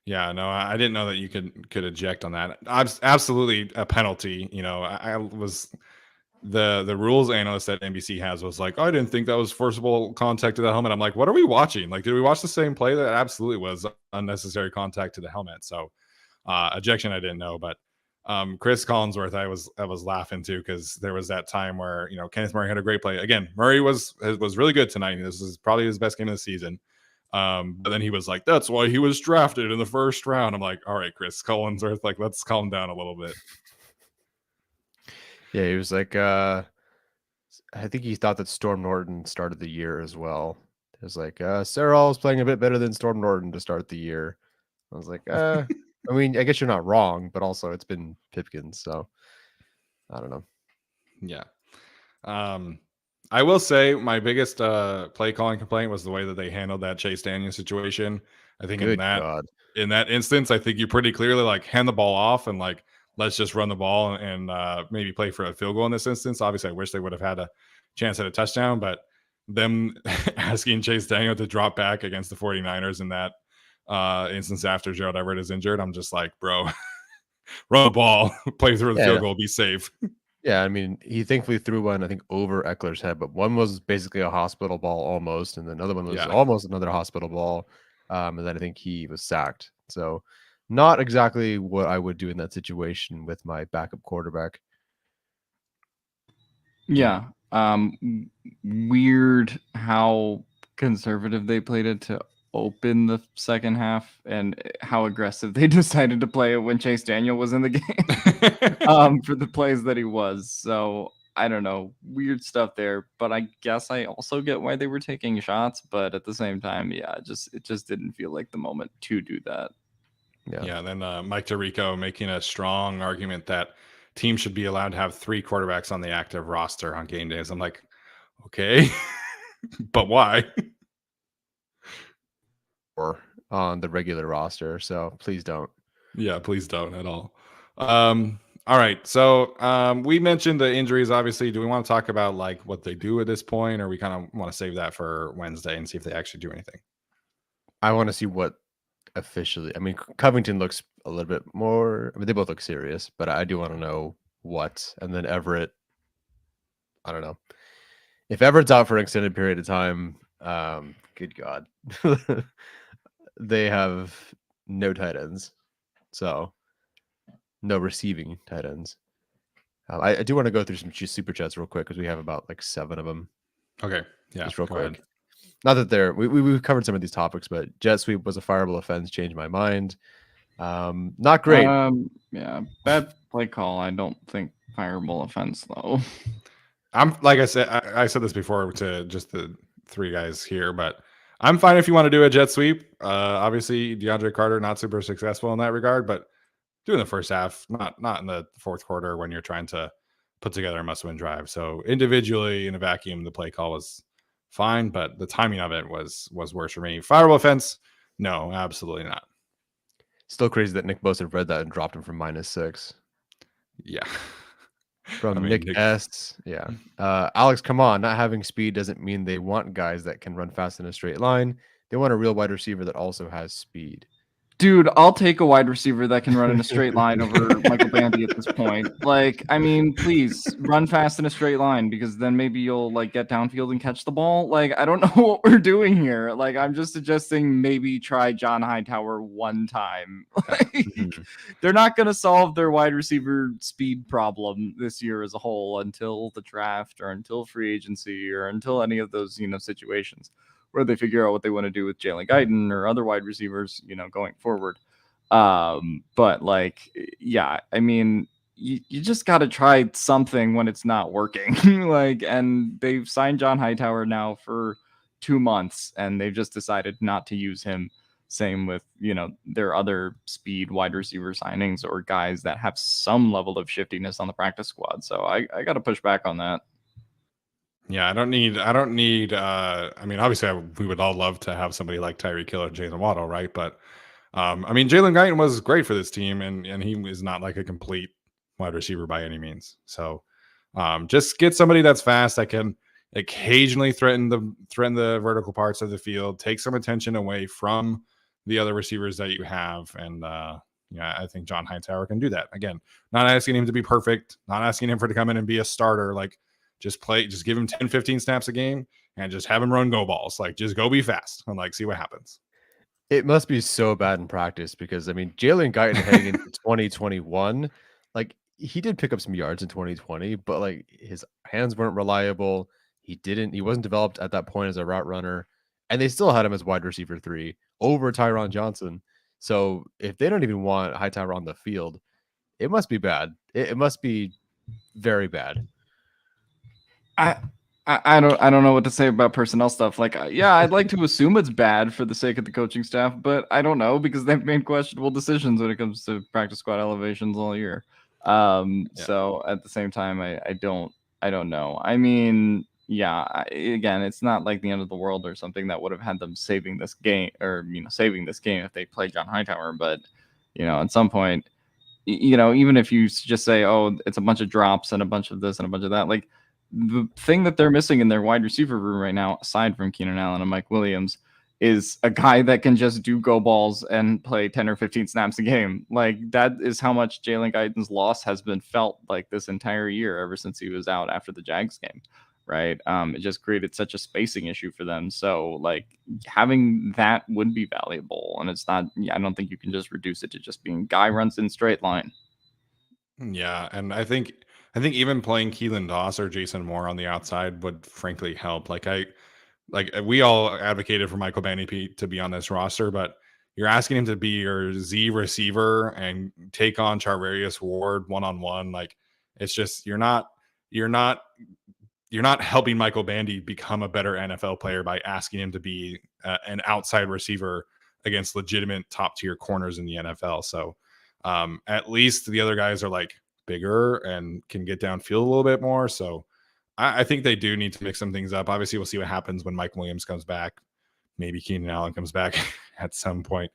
Speaker 1: Yeah, no, I didn't know that you could eject on that. Absolutely a penalty. I was the rules analyst that NBC has was like, I didn't think that was forcible contact to the helmet. I'm like, what are we watching? Like, did we watch the same play? That absolutely was unnecessary contact to the helmet. So ejection, I didn't know, but Chris Collinsworth, I was laughing too because there was that time where Kenneth Murray had a great play. Again, Murray was really good tonight. This is probably his best game of the season. But then he was like, that's why he was drafted in the first round. I'm like, all right, Chris Collinsworth, like let's calm down a little bit.
Speaker 3: Yeah, he was like, I think he thought that Storm Norton started the year as well. It was like, Sarah was playing a bit better than Storm Norton to start the year. I was like, I mean, I guess you're not wrong, but also it's been Pipkins, so I don't know.
Speaker 1: Yeah. I will say my biggest play calling complaint was the way that they handled that Chase Daniel situation. I think in that instance, I think you pretty clearly like hand the ball off and like let's just run the ball and maybe play for a field goal in this instance. Obviously, I wish they would have had a chance at a touchdown, but them asking Chase Daniel to drop back against the 49ers in that instance after Gerald Everett is injured, I'm just like, bro, run the ball, play through the field goal, be safe.
Speaker 3: Yeah, I mean, he thankfully threw one, I think, over Eckler's head, but one was basically a hospital ball almost, and another one was almost another hospital ball. And then I think he was sacked. So not exactly what I would do in that situation with my backup quarterback.
Speaker 2: Yeah. Weird how conservative they played it to open the second half and how aggressive they decided to play it when Chase Daniel was in the game for the plays that he was. So I don't know, weird stuff there, but I guess I also get why they were taking shots, but at the same time, yeah, it just didn't feel like the moment to do that.
Speaker 1: Yeah, and then Mike Tirico making a strong argument that teams should be allowed to have 3 quarterbacks on the active roster on game days. I'm like, okay, but why?
Speaker 3: Or on the regular roster, so please don't.
Speaker 1: Yeah, please don't at all. All right, so we mentioned the injuries. Obviously, do we want to talk about like what they do at this point, or we kind of want to save that for Wednesday and see if they actually do anything?
Speaker 3: I want to see what officially. I mean, Covington looks a little bit more. I mean, they both look serious, but I do want to know what. And then Everett, I don't know. If Everett's out for an extended period of time, good God, they have no tight ends, so no receiving tight ends. I do want to go through some super chats real quick because we have about like 7 of them.
Speaker 1: Okay, yeah,
Speaker 3: just real quick. Not that we've covered some of these topics, but jet sweep was a fireable offense. Changed my mind. Not great.
Speaker 2: Yeah, bad play call. I don't think fireable offense though.
Speaker 1: I'm like I said, I said this before to just the 3 guys here, but I'm fine if you want to do a jet sweep. Obviously, DeAndre Carter not super successful in that regard, but do in the first half, not in the fourth quarter when you're trying to put together a must-win drive. So individually in a vacuum, the play call was fine, but the timing of it was worse for me. Fireable offense, no, absolutely not.
Speaker 3: Still crazy that Nick Bosa read that and dropped him from -6.
Speaker 1: Yeah.
Speaker 3: From Nick S. Yeah. Alex, come on. Not having speed doesn't mean they want guys that can run fast in a straight line. They want a real wide receiver that also has speed.
Speaker 2: Dude, I'll take a wide receiver that can run in a straight line over Michael Bandy at this point. Like, I mean, please run fast in a straight line because then maybe you'll like get downfield and catch the ball. Like, I don't know what we're doing here. Like, I'm just suggesting maybe try John Hightower one time. Like, they're not going to solve their wide receiver speed problem this year as a whole until the draft or until free agency or until any of those, situations where they figure out what they want to do with Jalen Guyton or other wide receivers, going forward. But like, yeah, I mean, you just got to try something when it's not working. Like, and they've signed John Hightower now for 2 months, and they've just decided not to use him. Same with, their other speed wide receiver signings or guys that have some level of shiftiness on the practice squad. So I got to push back on that.
Speaker 1: Yeah, I don't need I mean, obviously we would all love to have somebody like Tyreek Hill or Jalen Waddle, right? But I mean, Jalen Guyton was great for this team, and he is not like a complete wide receiver by any means. So just get somebody that's fast that can occasionally threaten the vertical parts of the field, take some attention away from the other receivers that you have, and yeah, I think John Hightower can do that. Again, not asking him to be perfect, not asking him to come in and be a starter. Like, just give him 10, 15 snaps a game and just have him run go balls. Like, just go be fast and like see what happens.
Speaker 3: It must be so bad in practice because I mean, Jalen Guyton heading into 2021, like he did pick up some yards in 2020, but like his hands weren't reliable. He wasn't developed at that point as a route runner, and they still had him as wide receiver 3 over Tyron Johnson. So if they don't even want Hightower on the field, it must be bad. It must be very bad.
Speaker 2: I don't know what to say about personnel stuff. Like, yeah, I'd like to assume it's bad for the sake of the coaching staff, but I don't know because they've made questionable decisions when it comes to practice squad elevations all year. So at the same time, I don't know. I mean, yeah, again, it's not like the end of the world or something that would have had them saving this game or saving this game if they played John Hightower. But at some point, even if you just say, oh, it's a bunch of drops and a bunch of this and a bunch of that, like. The thing that they're missing in their wide receiver room right now, aside from Keenan Allen and Mike Williams, is a guy that can just do go balls and play 10 or 15 snaps a game. Like, that is how much Jalen Guyton's loss has been felt like this entire year, ever since he was out after the Jags game, right? It just created such a spacing issue for them. So, like, having that would be valuable. And it's not, I don't think you can just reduce it to just being guy runs in straight line.
Speaker 1: Yeah, and I think even playing Keelan Doss or Jason Moore on the outside would frankly help. Like we all advocated for Michael Bandy to be on this roster, but you're asking him to be your Z receiver and take on Charvarius Ward one-on-one. Like, it's just you're not helping Michael Bandy become a better NFL player by asking him to be an outside receiver against legitimate top tier corners in the NFL. So at least the other guys are like bigger and can get downfield a little bit more. So I think they do need to mix some things up. Obviously, we'll see what happens when Mike Williams comes back. Maybe Keenan Allen comes back at some point.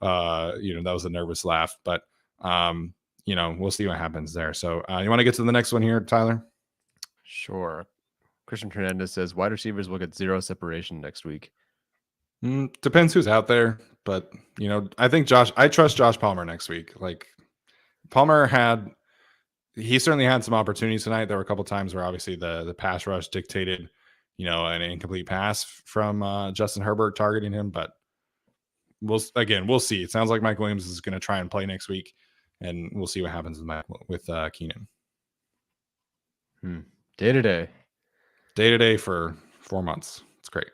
Speaker 1: That was a nervous laugh, but we'll see what happens there. So you want to get to the next one here, Tyler?
Speaker 3: Sure. Christian Hernandez says wide receivers will get 0 separation next week.
Speaker 1: Depends who's out there, but I trust Josh Palmer next week. Like, Palmer he certainly had some opportunities tonight. There were a couple times where obviously the pass rush dictated, an incomplete pass from Justin Herbert targeting him, but we'll see. It sounds like Mike Williams is going to try and play next week, and we'll see what happens with Keenan.
Speaker 3: Day to day
Speaker 1: for 4 months. It's great.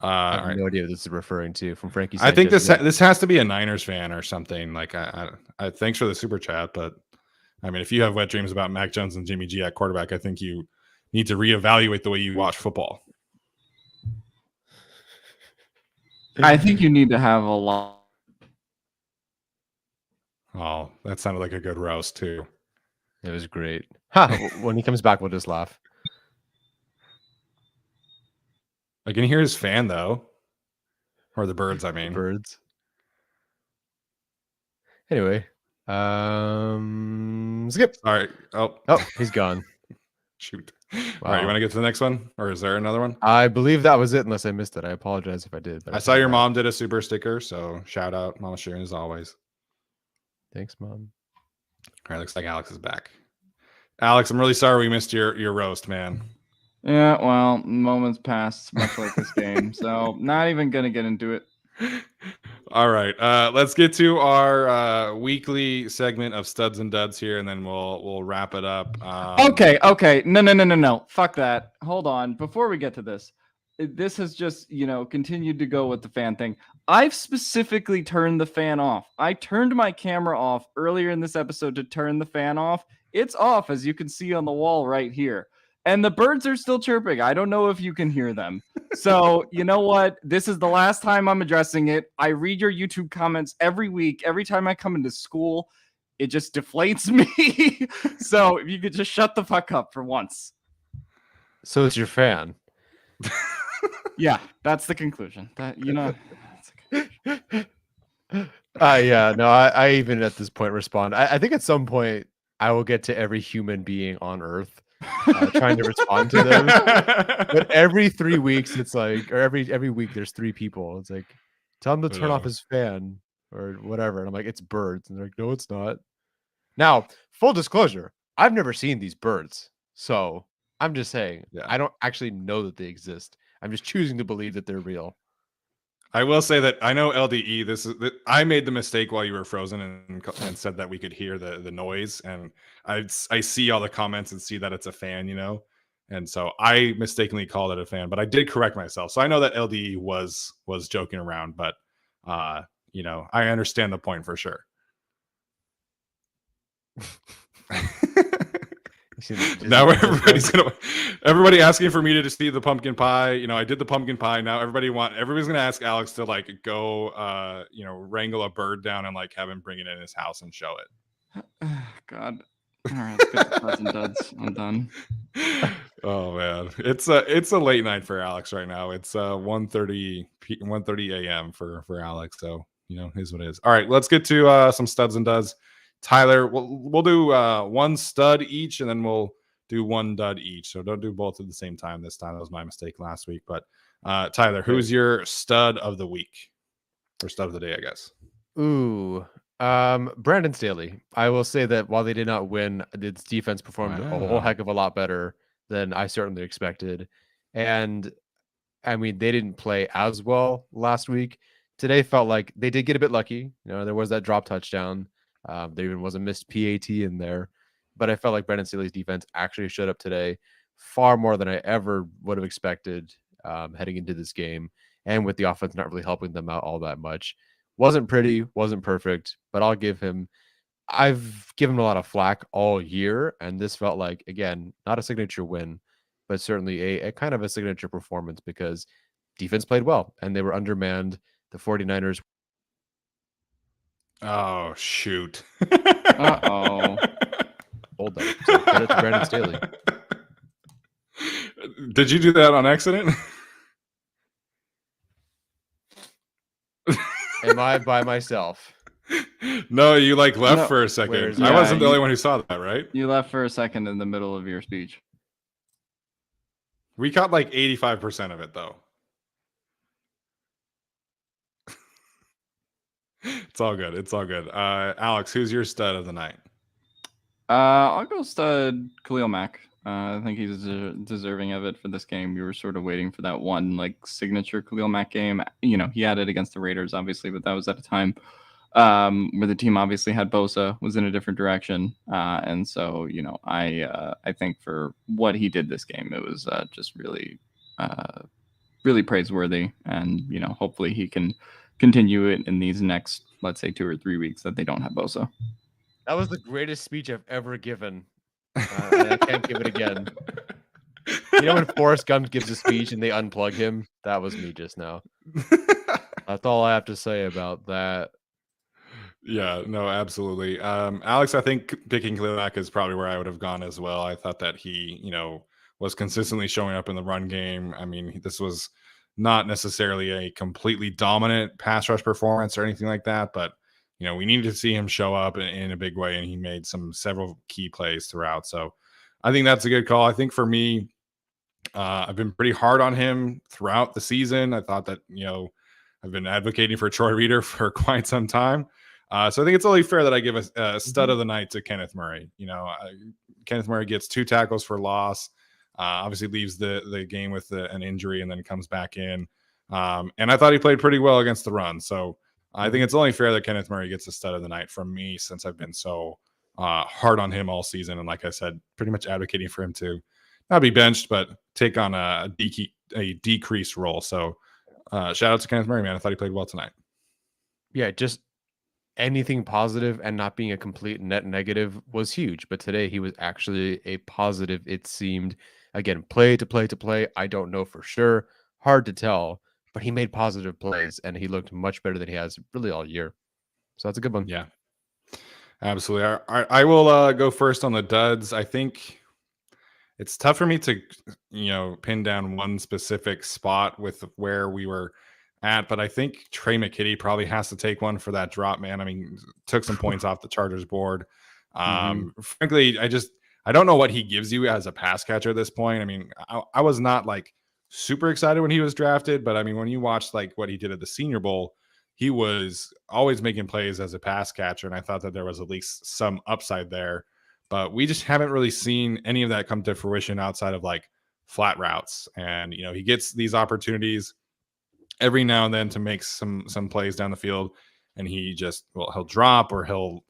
Speaker 3: I have no idea what this is referring to from Frankie
Speaker 1: Sanchez. I think this has to be a Niners fan or something. Like, I thanks for the super chat, but I mean, if you have wet dreams about Mac Jones and Jimmy G at quarterback, I think you need to reevaluate the way you watch football.
Speaker 2: I think you need to have a lot.
Speaker 1: Oh, that sounded like a good roast too.
Speaker 3: It was great. When he comes back, we'll just laugh.
Speaker 1: I can hear his fan though, or the birds. I mean,
Speaker 3: birds. Anyway, skip.
Speaker 1: All right. Oh,
Speaker 3: he's gone.
Speaker 1: Shoot.
Speaker 3: Wow.
Speaker 1: All right, you want to get to the next one, or is there another one?
Speaker 3: I believe that was it, unless I missed it. I apologize if I did. But
Speaker 1: I saw your mom did a super sticker, so shout out, Mama Sharon, as always.
Speaker 3: Thanks, Mom.
Speaker 1: All right, looks like Alex is back. Alex, I'm really sorry we missed your roast, man.
Speaker 2: Yeah, well, moments passed, much like this game, so not even gonna get into it.
Speaker 1: All right, let's get to our weekly segment of studs and duds here, and then we'll wrap it up.
Speaker 2: Okay, no, fuck that. Hold on, before we get to this, this has just continued to go with the fan thing. I've specifically turned the fan off. I turned my camera off earlier in this episode to turn the fan off. It's off, as you can see on the wall right here. And the birds are still chirping. I don't know if you can hear them. So, you know what? This is the last time I'm addressing it. I read your YouTube comments every week. Every time I come into school, it just deflates me. So, if you could just shut the fuck up for once.
Speaker 3: So it's your fan.
Speaker 2: Yeah, that's the conclusion. That's the conclusion.
Speaker 3: Yeah, no, I even at this point respond. I think at some point I will get to every human being on Earth trying to respond to them. But every 3 weeks, it's like, or every week, there's 3 people. It's like, tell him to turn off his fan or whatever. And I'm like, it's birds. And they're like, no, it's not. Now, full disclosure, I've never seen these birds. So I'm just saying, I don't actually know that they exist. I'm just choosing to believe that they're real.
Speaker 1: I will say that I know LDE. I made the mistake while you were frozen and said that we could hear the noise, and I see all the comments and see that it's a fan, and so I mistakenly called it a fan, but I did correct myself. So I know that LDE was joking around, but I understand the point for sure. Now everybody asking for me to just see the pumpkin pie. I did the pumpkin pie. Now everybody's gonna ask Alex to like go wrangle a bird down and like have him bring it in his house and show it.
Speaker 2: God. All right, let's get the duds and duds. I'm done.
Speaker 1: Oh man, it's a late night for Alex right now. It's 1:30 a.m. for Alex. So here's what it is. All right, let's get to some studs and duds. Tyler, we'll do one stud each, and then we'll do one dud each. So don't do both at the same time this time. That was my mistake last week. But Tyler, who's your stud of the week or stud of the day, I guess?
Speaker 3: Ooh, Brandon Staley. I will say that while they did not win, its defense performed a whole heck of a lot better than I certainly expected. And I mean, they didn't play as well last week. Today felt like they did get a bit lucky. There was that drop touchdown. There even was a missed PAT in there, but I felt like Brandon Staley's defense actually showed up today far more than I ever would have expected heading into this game. And with the offense not really helping them out all that much. Wasn't pretty, wasn't perfect, but I've given him a lot of flack all year. And this felt like, again, not a signature win, but certainly a kind of a signature performance because defense played well and they were undermanned. The 49ers.
Speaker 1: Oh, shoot.
Speaker 2: Uh-oh.
Speaker 3: Hold up. So credit to Brandon Staley.
Speaker 1: Did you do that on accident?
Speaker 3: Am I by myself?
Speaker 1: No, you left for a second. I wasn't the only one who saw that, right?
Speaker 2: You left for a second in the middle of your speech.
Speaker 1: We caught like 85% of it, though. It's all good. It's all good. Alex, who's your stud of the night?
Speaker 2: I'll go stud Khalil Mack. I think he's deserving of it for this game. We were sort of waiting for that one signature Khalil Mack game. He had it against the Raiders, obviously, but that was at a time where the team obviously had Bosa, was in a different direction. And so, I think for what he did this game, it was just really, really praiseworthy. And, hopefully he can continue it in these next, let's say, 2 or 3 weeks that they don't have Bosa.
Speaker 3: That was the greatest speech I've ever given. And I can't give it again. When Forrest Gump gives a speech and they unplug him, that was me just now. That's all I have to say about that.
Speaker 1: Yeah, no, absolutely. Alex, I think picking Khalil Mack is probably where I would have gone as well. I thought that he, was consistently showing up in the run game. I mean, this was not necessarily a completely dominant pass rush performance or anything like that, but we needed to see him show up in a big way, and he made several key plays throughout. So I think that's a good call. I think for me, I've been pretty hard on him throughout the season. I thought that, I've been advocating for Troy Reader for quite some time. So I think it's only fair that I give a stud of the night to Kenneth Murray. Kenneth Murray gets 2 tackles for loss. Obviously leaves the game with an injury and then comes back in. And I thought he played pretty well against the run. So I think it's only fair that Kenneth Murray gets a stud of the night from me, since I've been so hard on him all season. And like I said, pretty much advocating for him to not be benched, but take on a decreased role. So shout out to Kenneth Murray, man. I thought he played well tonight.
Speaker 3: Yeah, just anything positive and not being a complete net negative was huge. But today he was actually a positive, it seemed. Again, play to play. I don't know for sure. Hard to tell. But he made positive plays, and he looked much better than he has really all year. So that's a good one.
Speaker 1: Yeah, absolutely. I will go first on the duds. I think it's tough for me to, pin down one specific spot with where we were at, but I think Trey McKitty probably has to take one for that drop, man. I mean, took some points off the Chargers board. Frankly, I don't know what he gives you as a pass catcher at this point. I mean, I was not like super excited when he was drafted, but I mean, when you watch like what he did at the Senior Bowl, he was always making plays as a pass catcher, and I thought that there was at least some upside there. But we just haven't really seen any of that come to fruition outside of like flat routes. And he gets these opportunities every now and then to make some plays down the field, and he'll drop, or he'll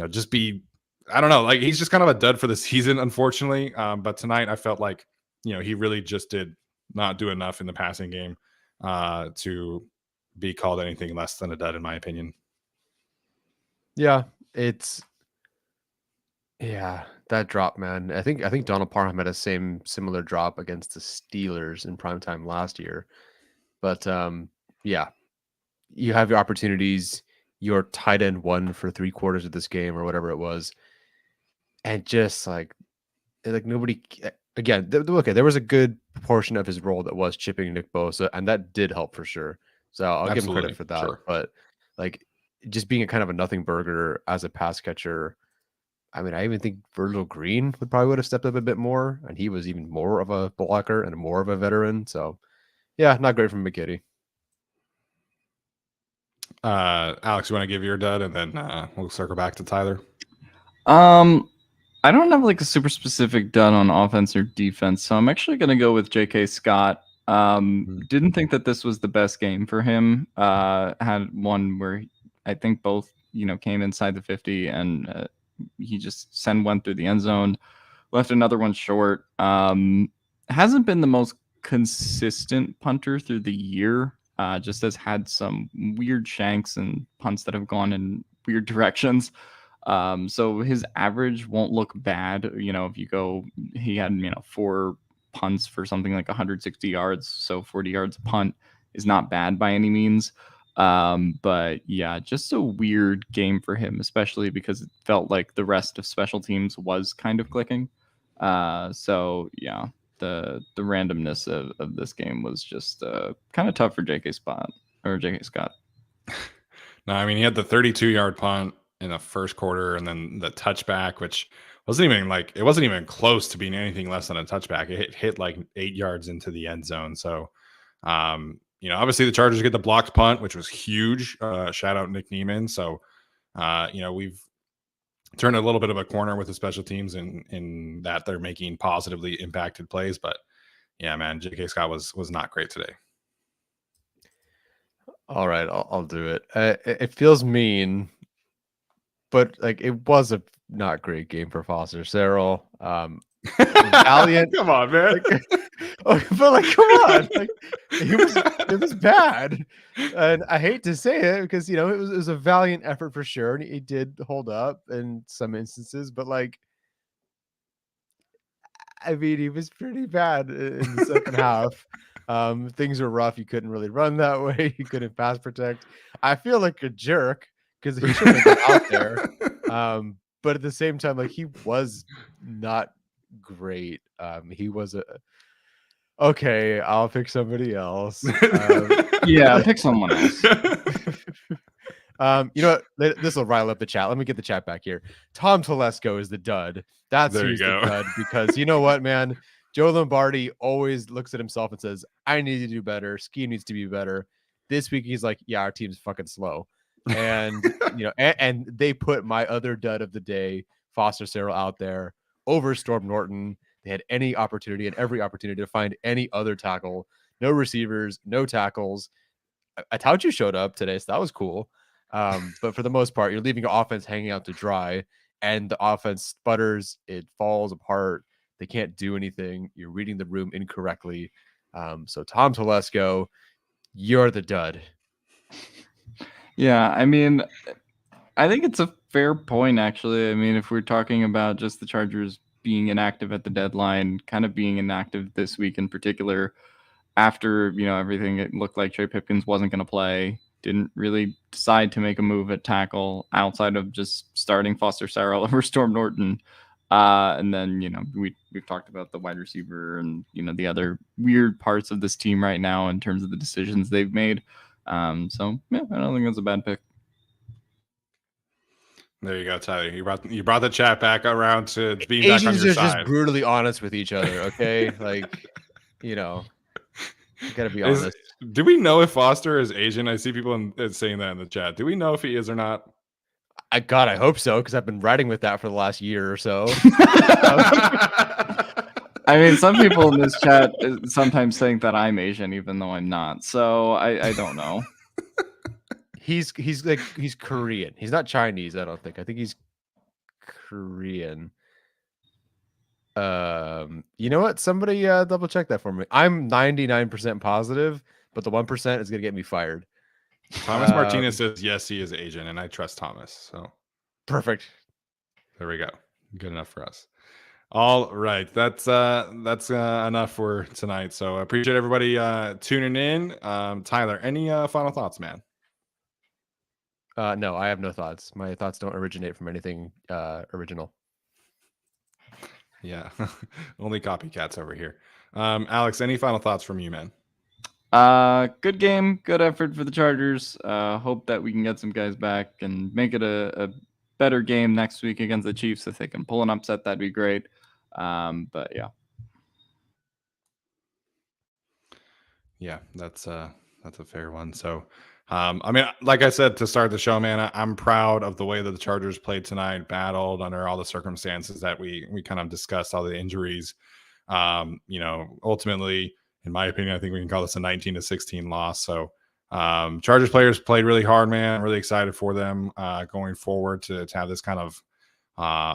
Speaker 1: just be, I don't know, like he's just kind of a dud for the season, unfortunately. But tonight I felt like he really just did not do enough in the passing game to be called anything less than a dud, in my opinion.
Speaker 3: Yeah, that drop, man. I think Donald Parham had a similar drop against the Steelers in primetime last year. But yeah, you have your opportunities. Your tight end won for 3/4 of this game or whatever it was, and just like nobody. Again, okay, there was a good portion of his role that was chipping Nick Bosa, and that did help for sure. So I'll give him credit for that.
Speaker 1: Sure.
Speaker 3: But like, just being a kind of a nothing burger as a pass catcher. I mean, I even think Virgil Green would have stepped up a bit more, and he was even more of a blocker and more of a veteran. So, yeah, not great from McKitty.
Speaker 1: Alex, you want to give your dud, and then we'll circle back to Tyler?
Speaker 2: I don't have like a super specific dud on offense or defense, so I'm actually going to go with J.K. Scott. Didn't think that this was the best game for him. Had one where I think both came inside the 50, and he just sent one through the end zone, left another one short. Hasn't been the most consistent punter through the year. Just has had some weird shanks and punts that have gone in weird directions. So his average won't look bad. If you go, he had 4 punts for something like 160 yards. So 40 yards a punt is not bad by any means. But yeah, just a weird game for him, especially because it felt like the rest of special teams was kind of clicking. So yeah, the randomness of this game was just kind of tough for J.K. Scott.
Speaker 1: No, I mean, he had the 32-yard punt in the first quarter, and then the touchback, which wasn't even close to being anything less than a touchback. It hit like 8 yards into the end zone. So, obviously the Chargers get the blocked punt, which was huge. Shout out Nick Neiman. So, we've turned a little bit of a corner with the special teams in that they're making positively impacted plays. But yeah, man, J.K. Scott was not great today.
Speaker 3: All right, I'll do it. It feels mean, but like it was a not great game for Foster Sarrell. Valiant.
Speaker 1: Come on, man.
Speaker 3: But come on, it was bad, and I hate to say it because it was a valiant effort for sure, and he did hold up in some instances, but I mean, he was pretty bad in the second half. Things were rough. You couldn't really run that way. You couldn't pass protect. I feel like a jerk because he should have been out there. But at the same time, he was not great. He was okay. I'll pick somebody else.
Speaker 2: Yeah, pick someone else.
Speaker 3: You know what? This will rile up the chat. Let me get the chat back here. Tom Telesco is the dud. That's
Speaker 1: There you
Speaker 3: who's the
Speaker 1: go.
Speaker 3: dud because you know what, man? Joe Lombardi always looks at himself and says, I need to do better. Ski needs to be better. This week, he's like, yeah, our team's fucking slow. And, you know, and they put my other dud of the day, Foster Sarah, out there over Storm Norton. They had any opportunity and every opportunity to find any other tackle. No receivers, no tackles. Atauchu showed up today, so that was cool. But for the most part, you're leaving your offense hanging out to dry, and the offense sputters. It falls apart. They can't do anything. You're reading the room incorrectly. So Tom Telesco, you're the dud.
Speaker 2: Yeah, I mean, I think it's a fair point, actually. I mean, if we're talking about just the Chargers being inactive at the deadline, kind of being inactive this week in particular, after, you know, everything, it looked like Trey Pipkins wasn't going to play, didn't really decide to make a move at tackle outside of just starting Foster Sarah over Storm Norton. And then, you know, we've talked about the wide receiver and, you know, the other weird parts of this team right now in terms of the decisions they've made. So, yeah, I don't think that's a bad pick.
Speaker 1: There you go, Tyler. You brought the chat back around to being back on
Speaker 3: Asians
Speaker 1: your
Speaker 3: are
Speaker 1: side.
Speaker 3: just brutally honest with each other, okay? Like, you know, you gotta be honest.
Speaker 1: Do we know if Foster is Asian? I see people saying that in the chat. Do we know if he is or not?
Speaker 3: I hope so, because I've been writing with that for the last year or so.
Speaker 2: I mean, some people in this chat sometimes think that I'm Asian, even though I'm not. So I don't know.
Speaker 3: He's Korean. He's not Chinese, I don't think. I think he's Korean. You know what? Somebody double check that for me. I'm 99% positive, but the 1% is gonna get me fired.
Speaker 1: Thomas Martinez says yes, he is Asian, and I trust Thomas. So
Speaker 3: perfect.
Speaker 1: There we go. Good enough for us. All right, that's enough for tonight. So I appreciate everybody tuning in. Tyler, any final thoughts, man?
Speaker 3: No, I have no thoughts. My thoughts don't originate from anything original.
Speaker 1: Yeah, only copycats over here. Alex, any final thoughts from you, man?
Speaker 2: Good game, good effort for the Chargers. Hope that we can get some guys back and make it a better game next week against the Chiefs. If they can pull an upset, that'd be great. But yeah.
Speaker 1: Yeah, that's a fair one. So, I mean, like I said to start the show, man, I'm proud of the way that the Chargers played tonight, battled under all the circumstances that we kind of discussed, all the injuries. You know, ultimately, in my opinion, I think we can call this a 19-16 loss. So, Chargers players played really hard, man. I'm really excited for them going forward to have this kind of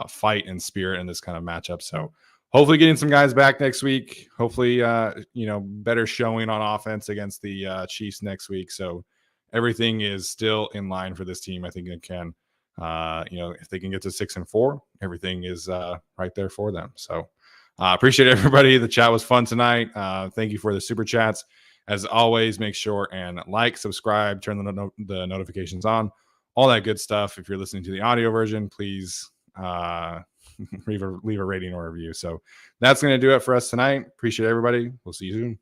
Speaker 1: fight and spirit in this kind of matchup. So, hopefully getting some guys back next week. Hopefully, you know, better showing on offense against the Chiefs next week. So everything is still in line for this team. I think it can, you know, if they can get to 6-4, everything is right there for them. So appreciate everybody. The chat was fun tonight. Thank you for the super chats. As always, make sure and like, subscribe, turn the notifications on, all that good stuff. If you're listening to the audio version, please leave a rating or review. So that's going to do it for us tonight. Appreciate everybody. We'll see you soon.